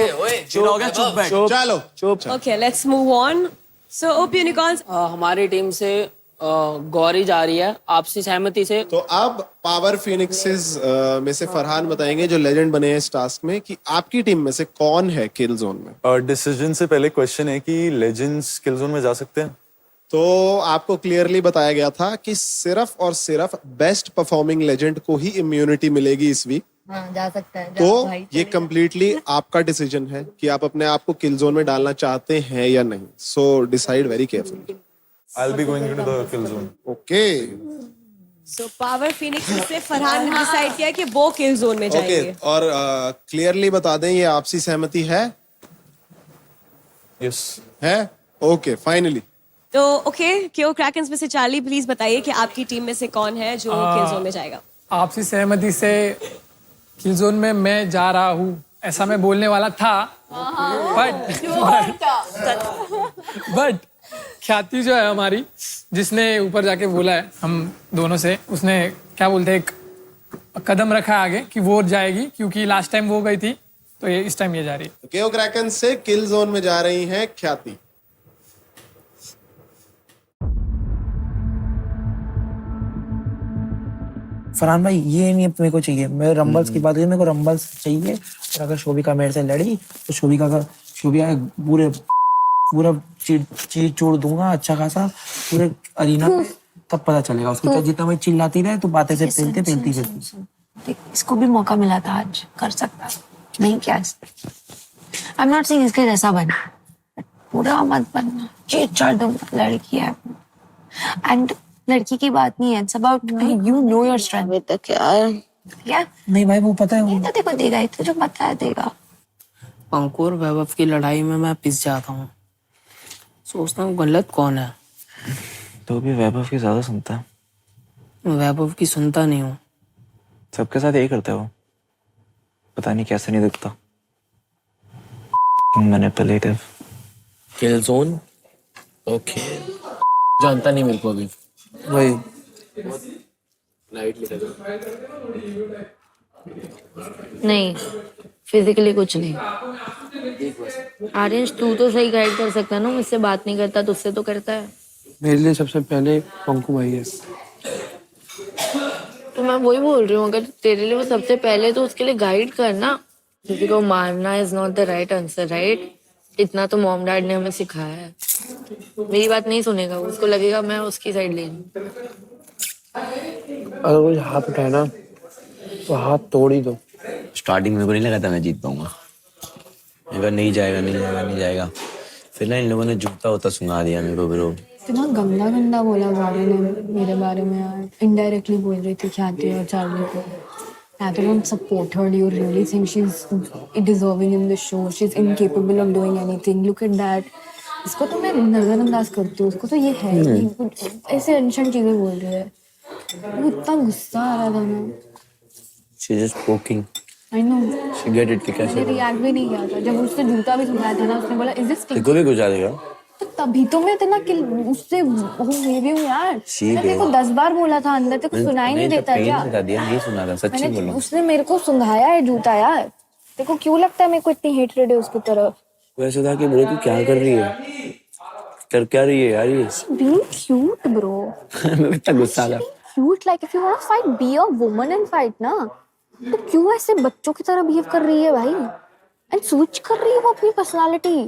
तेरा हो गया चुप बैठ। चलो चुप। Okay, let's move on. So, Op Unicorns. हमारी टीम से गौरी जा रही है आपसी सहमति से। तो अब पावर फिनिक्सेस में से फरहान बताएंगे, जो लेजेंड बने हैं इस टास्क में, कि आपकी टीम में से कौन है किल जोन में। डिसीजन से पहले क्वेश्चन है कि लेजेंड्स किल जोन में जा सकते हैं? तो आपको क्लियरली बताया गया था कि सिर्फ और सिर्फ बेस्ट परफॉर्मिंग लेजेंड को ही इम्यूनिटी मिलेगी इस वीक। जा सकता है। तो ये कम्प्लीटली आपका डिसीजन है कि आप अपने आप को किल जोन में डालना चाहते हैं या नहीं। So decide very carefully. I'll be going into the kill zone. Okay. So, Power Phoenix से फरहान ने डिसाइड किया कि वो किल जोन में जाएंगे। Okay. और क्लियरली बता दें, ये आपसी सहमति है? Yes. है? Okay, finally. तो ओके, क्यों क्रैकन्स में से चार्ली प्लीज बताइए कि आपकी टीम में से कौन है जो किल जोन में जाएगा। आपसी सहमति से किल जोन में मैं जा रहा हूँ, ऐसा मैं बोलने वाला था, बट ख्याति जो है हमारी, जिसने ऊपर जाके बोला है हम दोनों से, उसने क्या बोलते हैं, एक कदम रखा आगे कि वो जाएगी, क्योंकि लास्ट टाइम वो गई थी, तो ये इस टाइम ये जा रही है। केओ क्रैकन से किल जोन में जा रही हैं ख्याति। फरहान भाई ये नहीं मेरे को चाहिए, मैं रंबल्स की बात करी, मेरे को रंबल्स चाहिए। और अगर शोभिका मेरे से लड़ी तो शोभिका पूरा चीज छोड़ दूंगा अच्छा खासा पूरे अरीना में, तब पता चलेगा उसको। जितना मैं चिल्लाती रहे तो बातें से पेलती फिरती। इसको भी मौका मिला था, आज कर सकता नहीं क्या। आई एम नॉट सेइंग इसके जैसा बना, पूरा मत बनना, चीज छोड़ दूंगा। लड़की है एंड लड़की की बात नहीं है, it's about you know your strength. क्या नहीं भाई, वो पता है, वो तो देखो देगा ही, तुझे पता है देगा। पंकु और वैभव की लड़ाई में मैं पिस जाता हूँ, सोचता हूँ गलत कौन है। तो भी वैभव की ज्यादा सुनता है। वैभव की सुनता नहीं हूँ, सबके साथ यही करता है वो, पता नहीं कैसे नहीं दिखता। मैनिपुलेटिव। किल जोन ओके, जानता नहीं मेरे को अभी। वही नहीं, फिजिकली कुछ नहीं। आर्यन तू तो सही गाइड कर सकता है ना, मुझसे बात नहीं करता, तुझसे तो करता है। मेरे लिए सबसे पहले पंकु भाई है। तो मैं वही बोल रही हूँ, अगर तेरे लिए वो सबसे पहले, तो उसके लिए गाइड करना। किसी को मारना is not the right answer, right? इतना तो मॉम डैड ने हमें सिखाया है। मेरी बात नहीं सुनेगा, उसको लगेगा मैं उसकी साइड ले लूं। अगर कोई हाथ उठाए ना तो हाथ तोड़ ही दो। स्टार्टिंग में को नहीं लगा था मैं जीत पाऊंगा, अगर नहीं जाएगा। फिर ना इन लोगों ने जूता होता सुना दिया मेरे को ब्रो। इतना गंदा बोला गौरी ने मेरे बारे में यार, इनडायरेक्टली बोल रही थी ख्याति और चार्ली को। I don't support her. Do you really think she's deserving in the show? She's incapable of doing anything. Look at that. इसको तो मैं नजरअंदाज करती हूँ, उसको तो ये है नहीं, ऐसे अनशन चीजें बोल रही है। वो इतना गुस्सा आ रहा था ना। She's just poking. I know. She get it कि कैसे? मैंने रिएक्ट भी नहीं किया था जब उसने जूता भी सुनाया था ना, उसने बोला इज दिस तेरे को भी गुजार देगा। तो तभी तो मैं इतना उससे वो हुई हूँ यार। मैंने तेरे को 10 बार बोला था अंदर, तेरे को सुनाई नहीं देता क्या? बता दिया, नहीं सुना था, सच्ची बोलो। उसने मेरे को सुंघाया है जूता यार। तेरे को क्यों लगता है मेरे को इतनी हेटरेड है उसकी तरफ? वैसे था कि ब्रो तू क्या कर रही है, कर क्या रही है यार ये? Being cute bro. इतना गुस्सा आ रहा। Cute like if you want to fight, be a woman and fight ना। तो क्यों ऐसे बच्चों की तरह बिहेव कर रही है भाई? एंड स्विच कर रही है वो अपनी personality.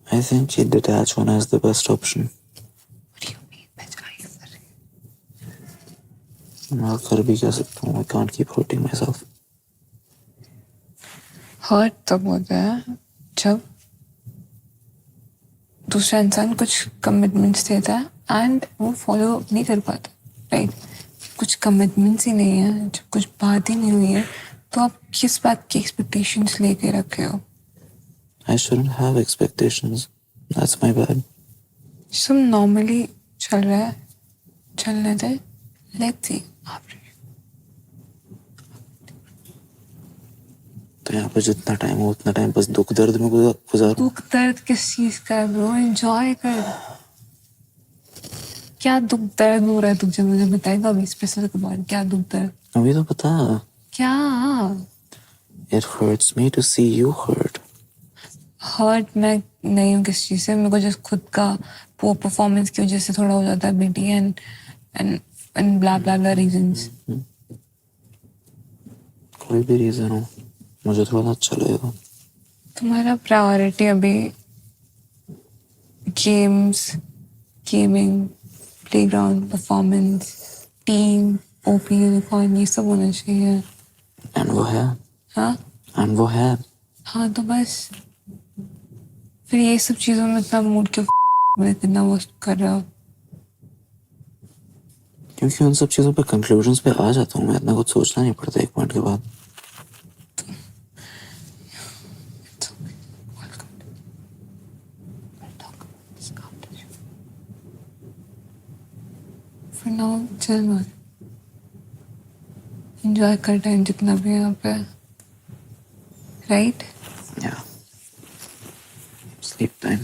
I think she detach one as the best option. मैं कर भी क्या सकता हूँ? I can't keep hurting myself. Hurt तब होता है जब दूसरा इंसान कुछ कमिटमेंट्स देता है एंड वो फॉलो नहीं कर पाता, राइट? कुछ कमिटमेंट्स ही नहीं है, जब कुछ बात ही नहीं हुई है, तो आप किस बात की एक्सपेक्टेशंस लेके रखे हो? I shouldn't have expectations. That's my bad. सब नॉर्मली चल रहा है, चलने दे, लेट्स सी। तो यहाँ पे जितना टाइम हो उतना टाइम बस दुख दर्द में गुजारो। दुख दर्द किस चीज का है ब्रो? एंजॉय कर। क्या दुख दर्द हो रहा है तुझे, मुझे बताएगा अभी स्पेसिफिक बात, क्या दुख दर्द? अभी तो बता। क्या? It hurts me to see you hurt. Hurt मैं नहीं हूँ किस चीज से, मेरे को जस्ट खुद का वो परफॉर्मेंस की वजह से थोड़ा हो जाता है बेटी, and and and blah blah blah reasons. कोई भी रीजन हो, मुझे थोड़ा अच्छा लगेगा। तुम्हारा प्रायोरिटी अभी games, gaming, playground, performance, team, OP, unicorn, ये सब होना चाहिए। एंड वो है। हाँ? एंड वो है। हाँ तो बस फिर ये सब चीजों में इतना मूड क्यों में इतना वो कर रहा हो? क्योंकि उन सब चीजों पे कंक्लूजन्स पे आ जाता हूँ मैं, इतना कुछ सोचना नहीं पड़ता एक पॉइंट के बाद। For now, chill man. Enjoy कर टाइम जितना भी यहाँ पे, right? Yeah. Sleep time.